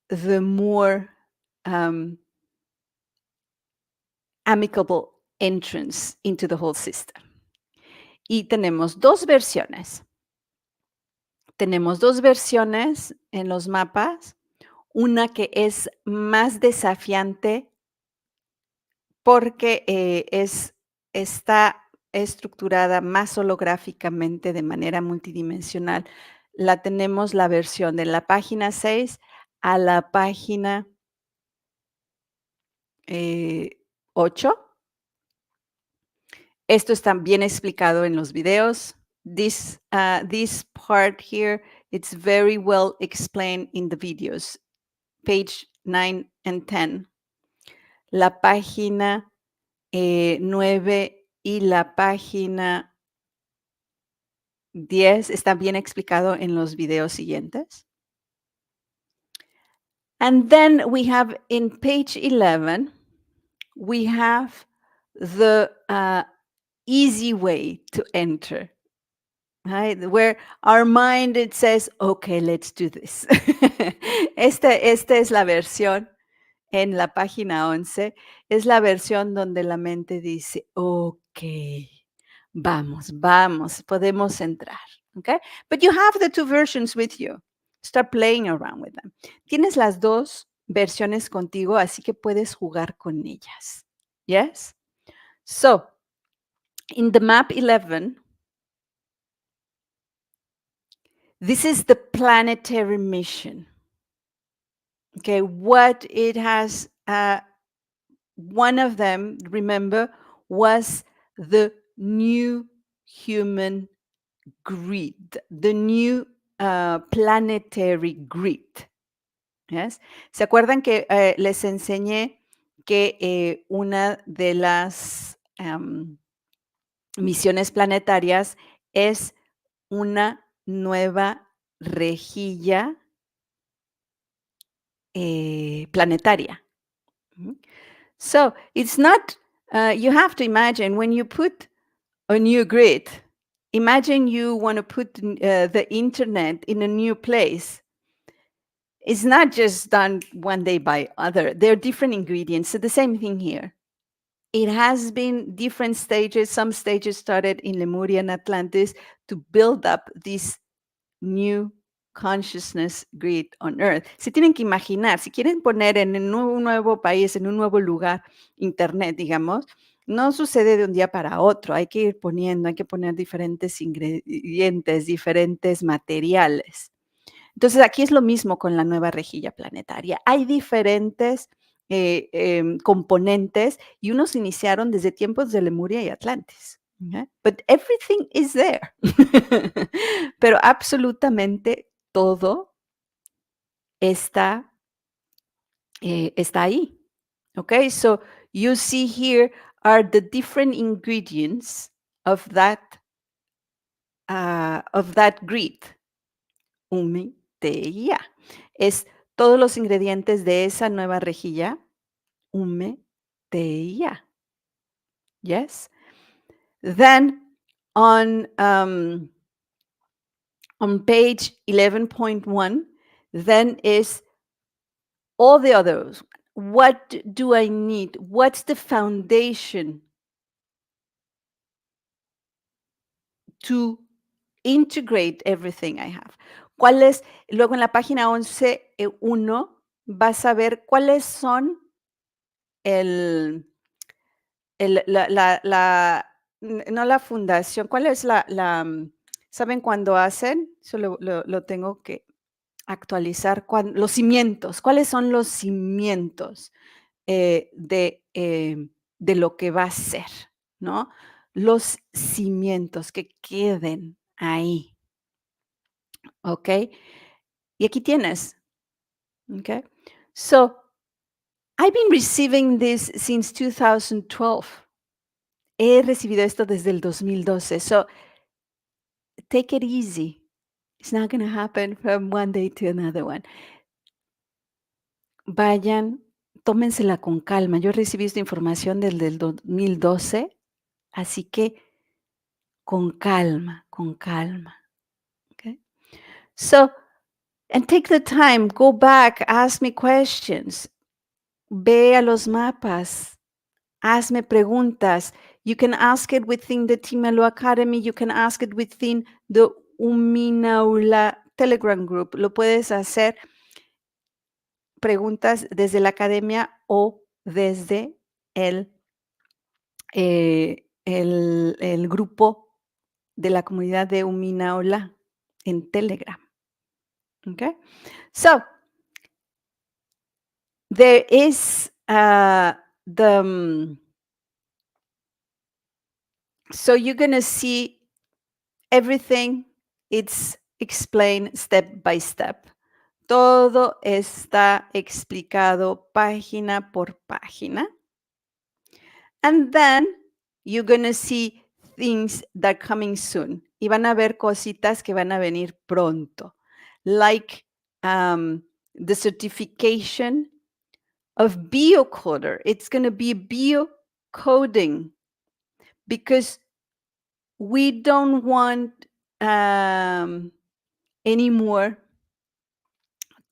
the more amicable entrance into the whole system. Y tenemos 2 versiones. Tenemos 2 versiones en los mapas. Una que es más desafiante porque está estructurada más holográficamente de manera multidimensional. La tenemos la versión de la página 6 a la página 8. Esto está bien explicado en los videos. This part here, it's very well explained in the videos, page 9 and 10. La página 9 y la página 10 está bien explicado en los videos siguientes. And then we have in page 11, we have the easy way to enter, right? Where our mind, it says, okay, let's do this. Esta es la versión en la página 11, es la versión donde la mente dice, ok, vamos, podemos entrar, okay? But you have the two versions with you. Start playing around with them. Tienes las dos versiones contigo, así que puedes jugar con ellas. Yes? So, in the map 11, this is the planetary mission. Okay, what it has, one of them, remember, was the new human grid, the new planetary grid. Yes? ¿Se acuerdan que les enseñé que una de las misiones planetarias es una nueva rejilla planetaria? So it's not, you have to imagine when you put a new grid, imagine you want to put the internet in a new place. It's not just done one day by other. There are different ingredients. So the same thing here. It has been different stages. Some stages started in Lemuria and Atlantis to build up this new consciousness grid on Earth. Se tienen que imaginar, si quieren poner en un nuevo país, en un nuevo lugar, Internet, digamos, no sucede de un día para otro. Hay que ir poniendo, hay que poner diferentes ingredientes, diferentes materiales. Entonces, aquí es lo mismo con la nueva rejilla planetaria. Hay diferentes componentes y unos iniciaron desde tiempos de Lemuria y Atlantis. Okay? But everything is there. Pero absolutamente todo está ahí. Okay, so you see here are the different ingredients of that grid. Umeteia. Es todos los ingredientes de esa nueva rejilla. Umeteia. Yes. Then on page 11.1, then is all the others. What do I need? What's the foundation to integrate everything I have? ¿Cuál es? Luego en la página 11.1 vas a ver cuáles son no la fundación, ¿cuál es ¿saben cuándo hacen? Eso lo tengo que actualizar, los cimientos, ¿cuáles son los cimientos de lo que va a ser, ¿no? Los cimientos que queden ahí, ¿ok? Y aquí tienes, ¿ok? So, I've been receiving this since 2012. He recibido esto desde el 2012. So, take it easy. It's not going to happen from one day to another one. Vayan, tómensela con calma. Yo recibí esta información desde el 2012, así que con calma, con calma. Okay? So, and take the time, go back, ask me questions. Ve a los mapas, hazme preguntas. You can ask it within the Timelo Academy. You can ask it within the Uminaula Telegram group. Lo puedes hacer preguntas desde la academia o desde el grupo de la comunidad de Uminaula en Telegram. Okay? So, there is so you're going to see everything. It's explained step by step. Todo está explicado página por página. And then you're going to see things that are coming soon. y van a ver cositas que van a venir pronto, like the certification of biocoder. It's going to be biocoding because we don't want anymore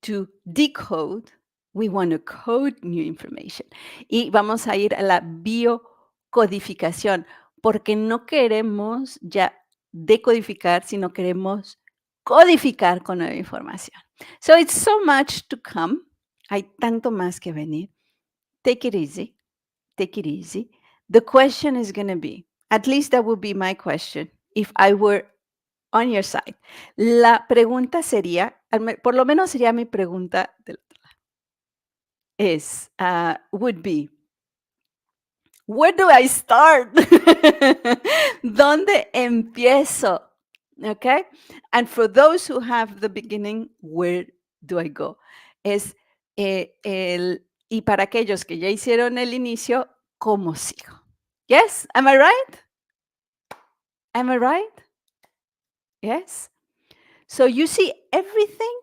to decode, we want to code new information. Y vamos a ir a la biocodificación, porque no queremos ya decodificar, sino queremos codificar con nueva información. So it's so much to come. Hay tanto más que venir. Take it easy. Take it easy. The question is going to be, at least that would be my question, if I were on your side. La pregunta sería, por lo menos sería mi pregunta del otro lado, es, would be, where do I start? ¿Dónde empiezo? Okay? And for those who have the beginning, where do I go? Es y para aquellos que ya hicieron el inicio, ¿cómo sigo? Yes? Am I right? Am I right? Yes? So you see everything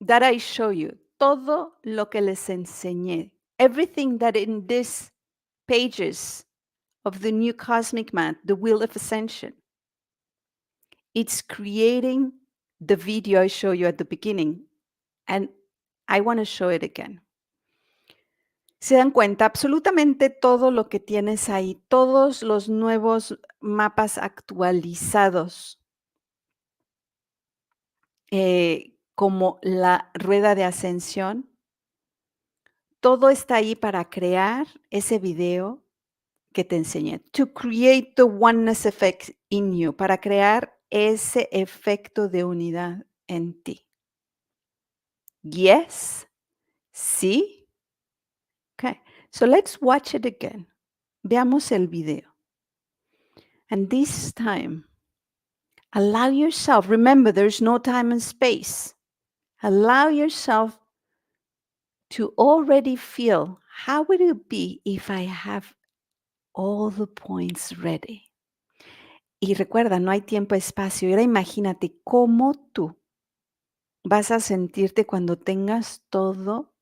that I show you, todo lo que les enseñé, everything that in these pages of the new cosmic map, the Wheel of Ascension, it's creating the video I show you at the beginning. And I want to show it again. Se dan cuenta, absolutamente todo lo que tienes ahí, todos los nuevos mapas actualizados, como la rueda de ascensión, todo está ahí para crear ese video que te enseñé. To create the oneness effect in you, para crear ese efecto de unidad en ti. Yes? Sí? Okay. So let's watch it again. Veamos el video. And this time, allow yourself, remember there's no time and space. Allow yourself to already feel how would it be if I have all the points ready. Y recuerda, no hay tiempo, espacio. Ahora imagínate cómo tú vas a sentirte cuando tengas todo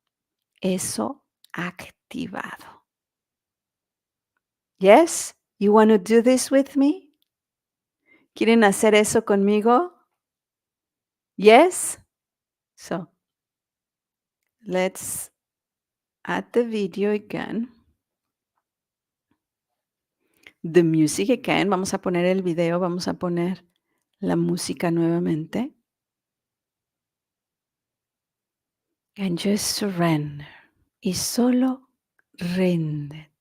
eso activado. Yes? You want to do this with me? ¿Quieren hacer eso conmigo? Yes? So, let's add the video again. The music again. Vamos a poner el video, vamos a poner la música nuevamente. And just surrender. Y solo ríndete.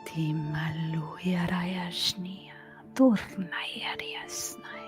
Timaluyarayashnia, turnayariasnai.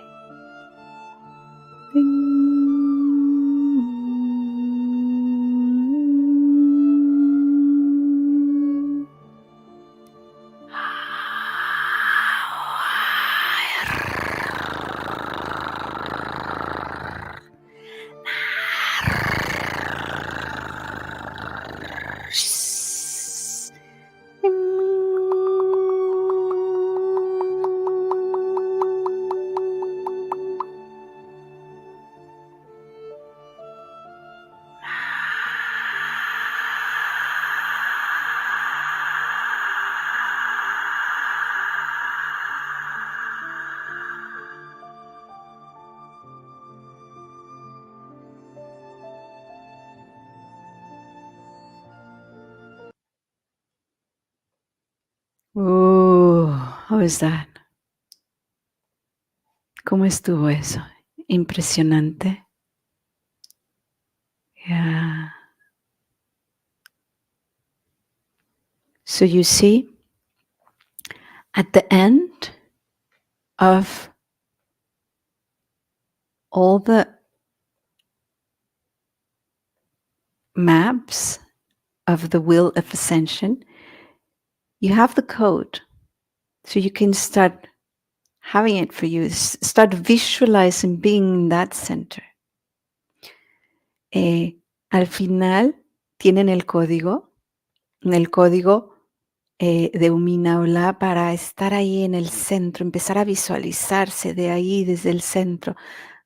How was that? ¿Cómo estuvo eso? Impresionante. Yeah. So you see, at the end of all the maps of the Wheel of Ascension, you have the code. So you can start having it for you. Start visualizing being in that center. Al final tienen el código. En el código de Uminaula para estar ahí en el centro, empezar a visualizarse de ahí desde el centro.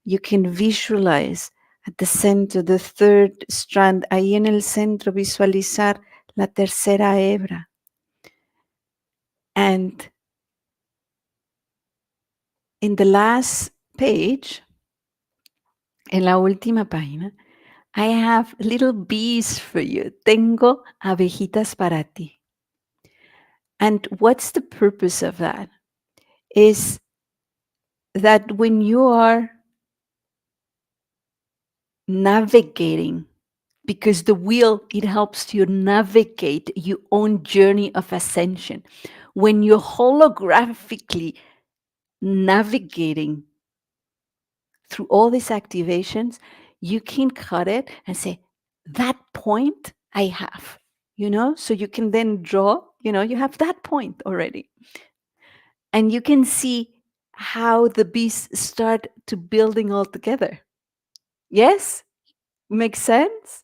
You can visualize at the center, the third strand, ahí en el centro, visualizar la tercera hebra. And in the last page, en la última página, I have little bees for you. Tengo abejitas para ti. And what's the purpose of that? Is that when you are navigating, because the wheel, it helps you navigate your own journey of ascension. When you're holographically navigating through all these activations, you can cut it and say, that point I have, so you can then draw, you have that point already. And you can see how the bees start to building all together. Yes? Makes sense?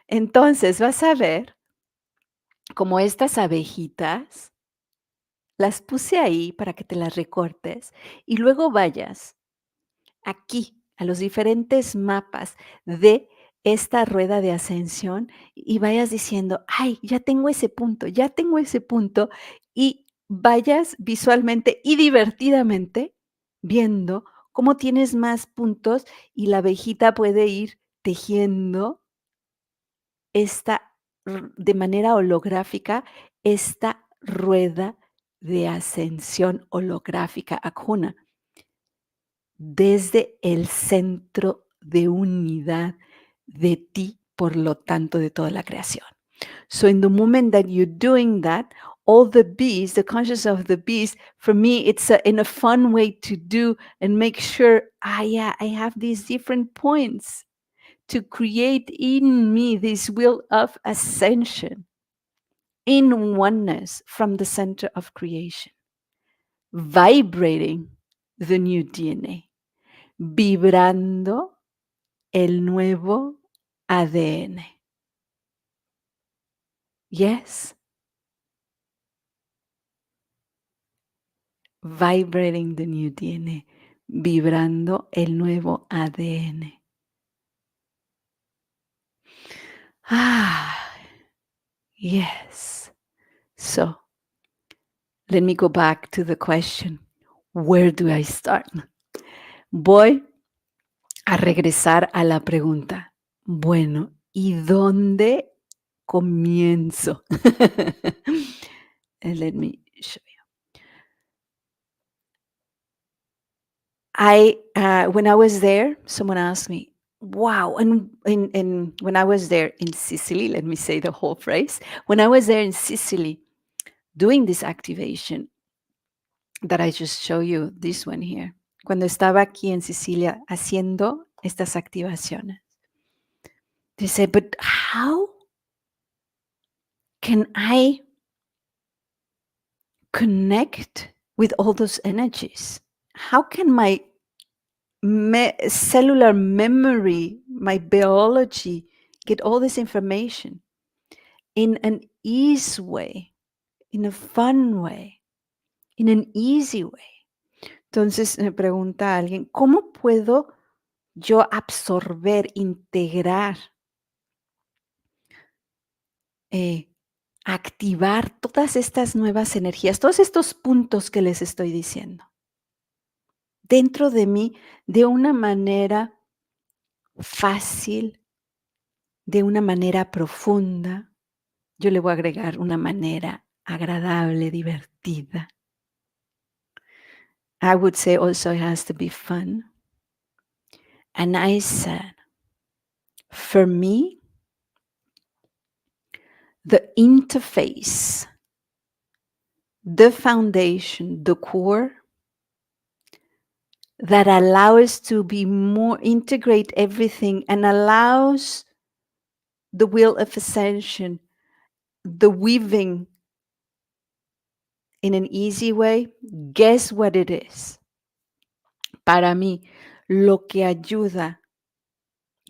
Entonces vas a ver como estas abejitas, las puse ahí para que te las recortes y luego vayas aquí a los diferentes mapas de esta rueda de ascensión y vayas diciendo, ay, ya tengo ese punto y vayas visualmente y divertidamente viendo cómo tienes más puntos y la abejita puede ir tejiendo de manera holográfica, esta rueda de ascensión holográfica aKhu, desde el centro de unidad de ti, por lo tanto, de toda la creación. So in the moment that you're doing that, all the bees, the consciousness of the bees, for me, it's in a fun way to do and make sure, I have these different points to create in me this wheel of ascension in oneness from the center of creation, vibrating the new DNA, vibrando el nuevo ADN. Yes. Vibrating the new DNA, vibrando el nuevo ADN. Yes. So, let me go back to the question, where do I start? Voy a regresar a la pregunta, bueno, ¿y dónde comienzo? And let me show you. When I was there, someone asked me, wow, and when I was there in Sicily, let me say the whole phrase, when I was there in Sicily doing this activation that I just show you, this one here, cuando estaba aquí en Sicilia haciendo estas activaciones, they said, but how can I connect with all those energies? How can my cellular memory, my biology, get all this information in an easy way, in a fun way, in an easy way? Entonces me pregunta alguien, ¿cómo puedo yo absorber, integrar, activar todas estas nuevas energías, todos estos puntos que les estoy diciendo dentro de mí de una manera fácil, de una manera profunda? Yo le voy a agregar una manera agradable, divertida. I would say also it has to be fun. And I said, for me, the interface, the foundation, the core, that allow us to be more, integrate everything and allows the Wheel of Ascension, the weaving in an easy way. Guess what it is? Para mí, lo que ayuda,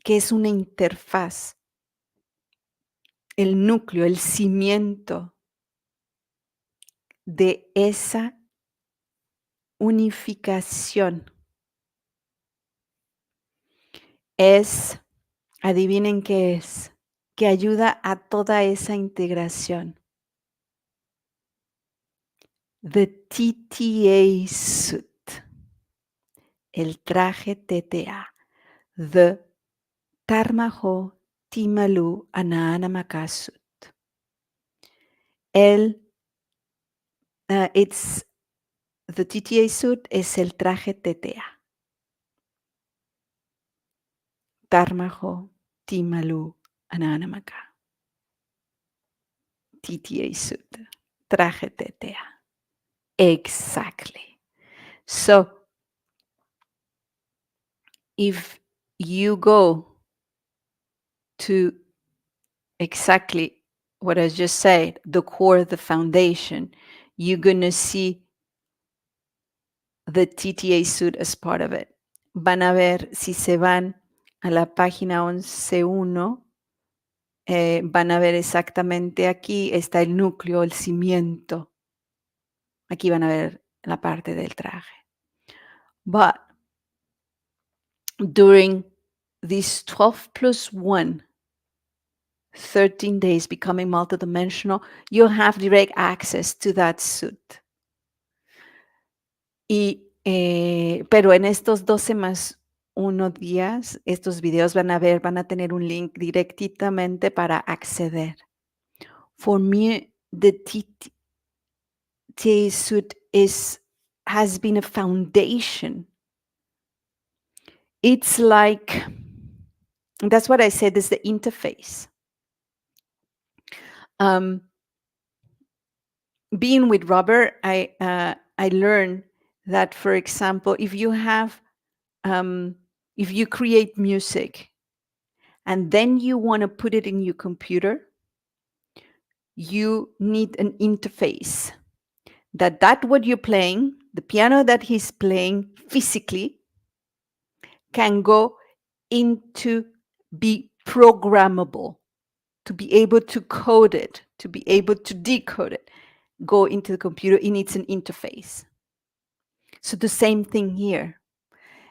que es una interfaz, el núcleo, el cimiento de esa unificación es, adivinen qué es, que ayuda a toda esa integración. The TTA suit, el traje TTA, the Tarmaho Timalu Anaana Makasut. It's the TTA suit es el traje TTA. Tarmaho Timalu Anaana Maka. TTA suit, traje TTA. Exactly. So if you go to exactly what I just said, the core, the foundation, you're going to see the TTA suit as part of it. Van a ver, si se van a la página 11.1, van a ver exactamente aquí está el núcleo, el cimiento. Aquí van a ver la parte del traje. But during these 12 plus 1, 13 days becoming multidimensional, you'll have direct access to that suit. Pero en estos 12 más 1 días, estos videos van a tener un link directamente para acceder. For me, the TTA suit has been a foundation. It's like, that's what I said, is the interface. Being with Robert, I learned that, for example, if you create music and then you want to put it in your computer, you need an interface that what you're playing, the piano that he's playing physically, can go into be programmable, to be able to code it, to be able to decode it, go into the computer. It needs an interface. So the same thing here.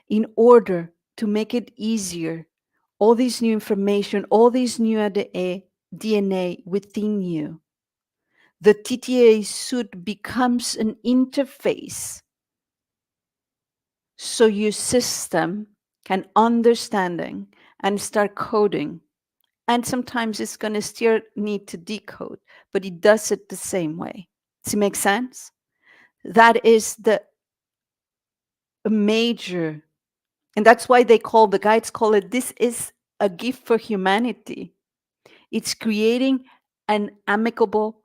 In order to make it easier, all this new information, all this new DNA within you, the TTA suit becomes an interface so your system can understanding and start coding. And sometimes it's going to still need to decode, but it does it the same way. Does it make sense? That is the major, and that's why the guides call it, this is a gift for humanity. It's creating an amicable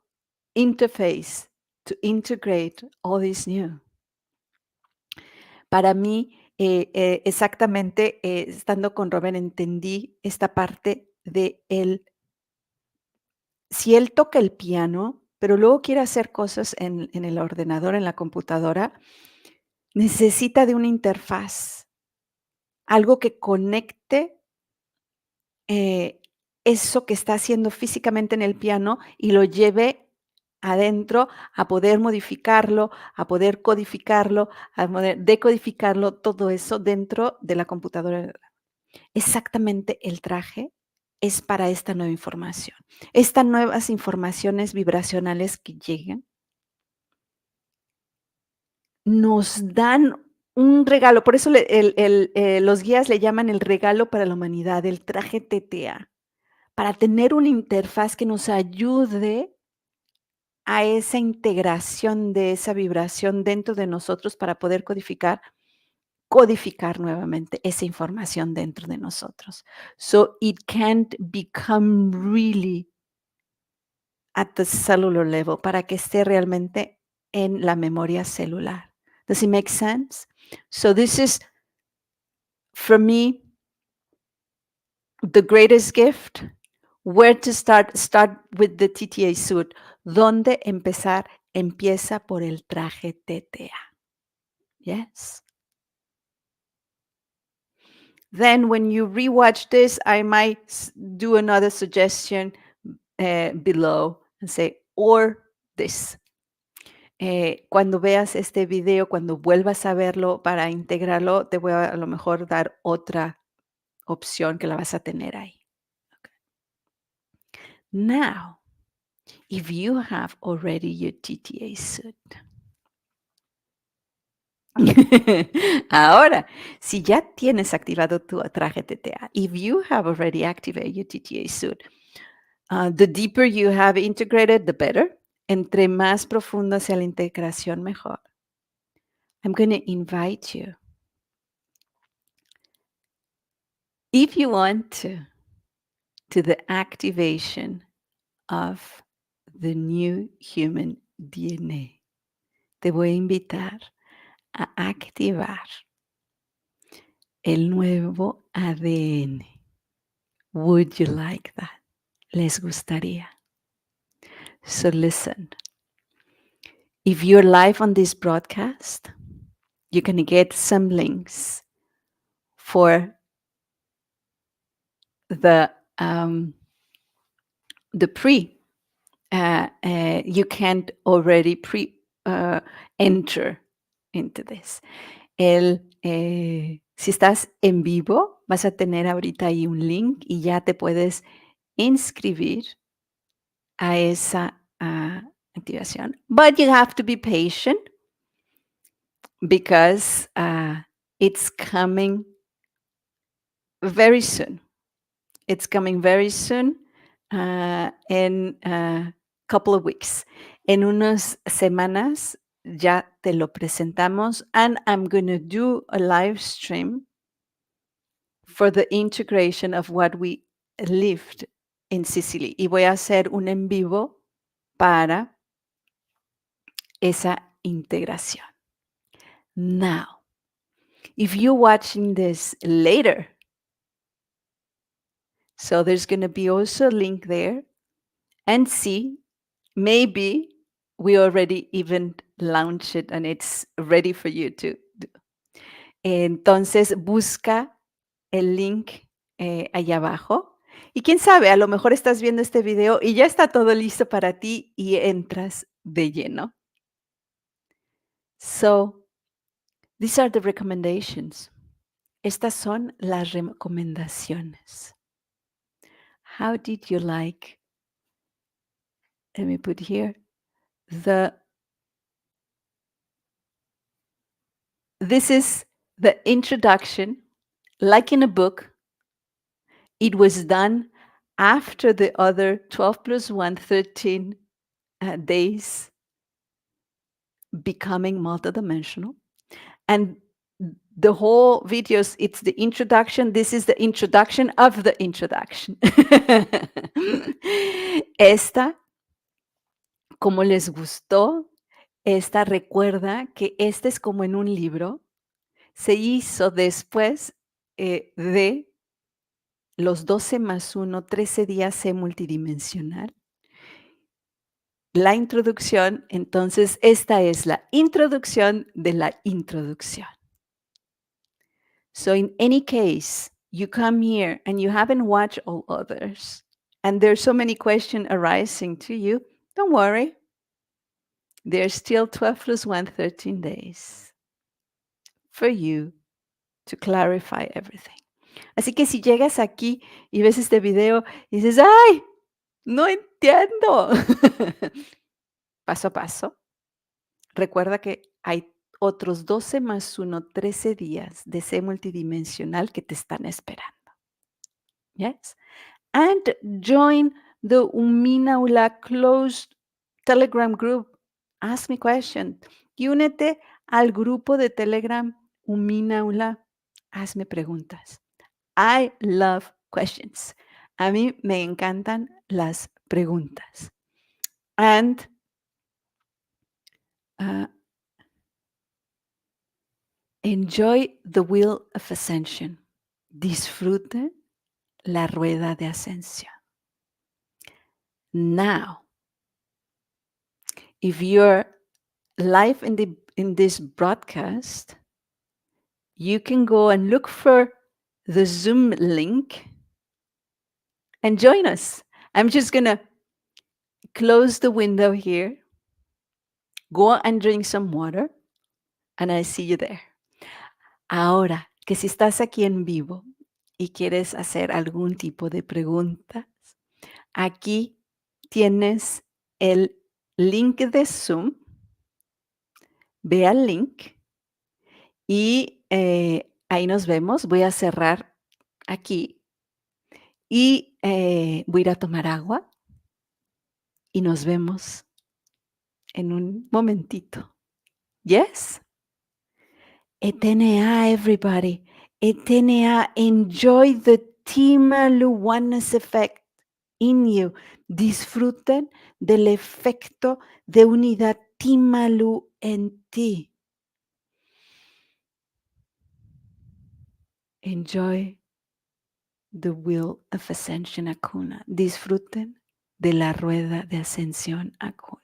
interface to integrate all this new. Para mí, exactamente, estando con Robert, entendí esta parte de él. Si él toca el piano, pero luego quiere hacer cosas en el ordenador, en la computadora, necesita de una interfaz, algo que conecte eso que está haciendo físicamente en el piano y lo lleve adentro a poder modificarlo, a poder codificarlo, a poder decodificarlo, todo eso dentro de la computadora. Exactamente, el traje es para esta nueva información. Estas nuevas informaciones vibracionales que llegan nos dan un regalo. Por eso los guías le llaman el regalo para la humanidad, el traje TTA, para tener una interfaz que nos ayude a esa integración de esa vibración dentro de nosotros para poder codificar nuevamente esa información dentro de nosotros. So it can't become really at the cellular level, para que esté realmente en la memoria celular. Does it make sense? So this is, for me, the greatest gift. Where to start? Start with the TTA suit. ¿Dónde empezar? Empieza por el traje TTA. Yes. Then when you rewatch this, I might do another suggestion below and say, or this. Cuando veas este video, cuando vuelvas a verlo para integrarlo, te voy a lo mejor dar otra opción que la vas a tener ahí. Okay. Now, if you have already your TTA suit, ahora, si ya tienes activado tu traje TTA, if you have already activated your TTA suit, the deeper you have integrated, the better. Entre más profunda sea la integración, mejor. I'm going to invite you, if you want to the activation of the new human DNA. Te voy a invitar a activar el nuevo ADN. Would you like that? ¿Les gustaría? So listen. If you're live on this broadcast, you're going to get some links for the pre. You can't already enter into this. Si estás en vivo, vas a tener ahorita ahí un link y ya te puedes inscribir a esa activación. But you have to be patient because it's coming very soon. It's coming very soon, in a couple of weeks. En unas semanas ya te lo presentamos, and I'm going to do a live stream for the integration of what we lived in Sicily. Y voy a hacer un en vivo para esa integración. Now, if you're watching this later, so there's going to be also a link there, and see, maybe we already even launched it and it's ready for you to do. Entonces, busca el link allá abajo. Y quién sabe, a lo mejor estás viendo este video y ya está todo listo para ti y entras de lleno. So, these are the recommendations. Estas son las recomendaciones. How did you like, let me put here, this is the introduction, like in a book. It was done after the other 12 plus 1, 13 days becoming multidimensional. And the whole videos, it's the introduction. This is the introduction of the introduction. Esta, como les gustó, esta recuerda que este es como en un libro. Se hizo después de los 12 más 1, 13 días C multidimensional. La introducción, entonces esta es la introducción de la introducción. So in any case, you come here and you haven't watched all others, and there's so many questions arising to you, don't worry. There's still 12 plus 1, 13 days for you to clarify everything. Así que si llegas aquí y ves este video y dices, ¡ay! No entiendo. Paso a paso. Recuerda que hay otros 12 más 1, 13 días de C multidimensional que te están esperando. Yes? And join the Uminaula closed Telegram group. Ask me questions. Y únete al grupo de Telegram Uminaula. Hazme preguntas. I love questions. A mí me encantan las preguntas. And Enjoy the Wheel of Ascension. Disfrute la rueda de ascensión. Now, if you're live in this broadcast, you can go and look for the Zoom link and join us. I'm just gonna close the window here, go and drink some water, and I see you there. Ahora, que si estás aquí en vivo y quieres hacer algún tipo de preguntas, aquí tienes el link de Zoom. Ve al link y ahí nos vemos. Voy a cerrar aquí y voy a ir a tomar agua y nos vemos en un momentito. Yes? ETNA, everybody. ETNA, enjoy the Timalu Oneness Effect in you. Disfruten del efecto de unidad Timalu en ti. Enjoy the Wheel of Ascension aKhu. Disfruten de la rueda de ascensión aKhu.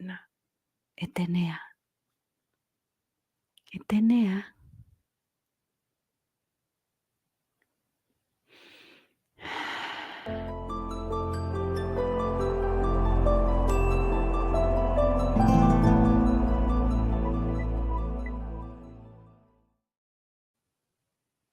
ETNA. ETNA.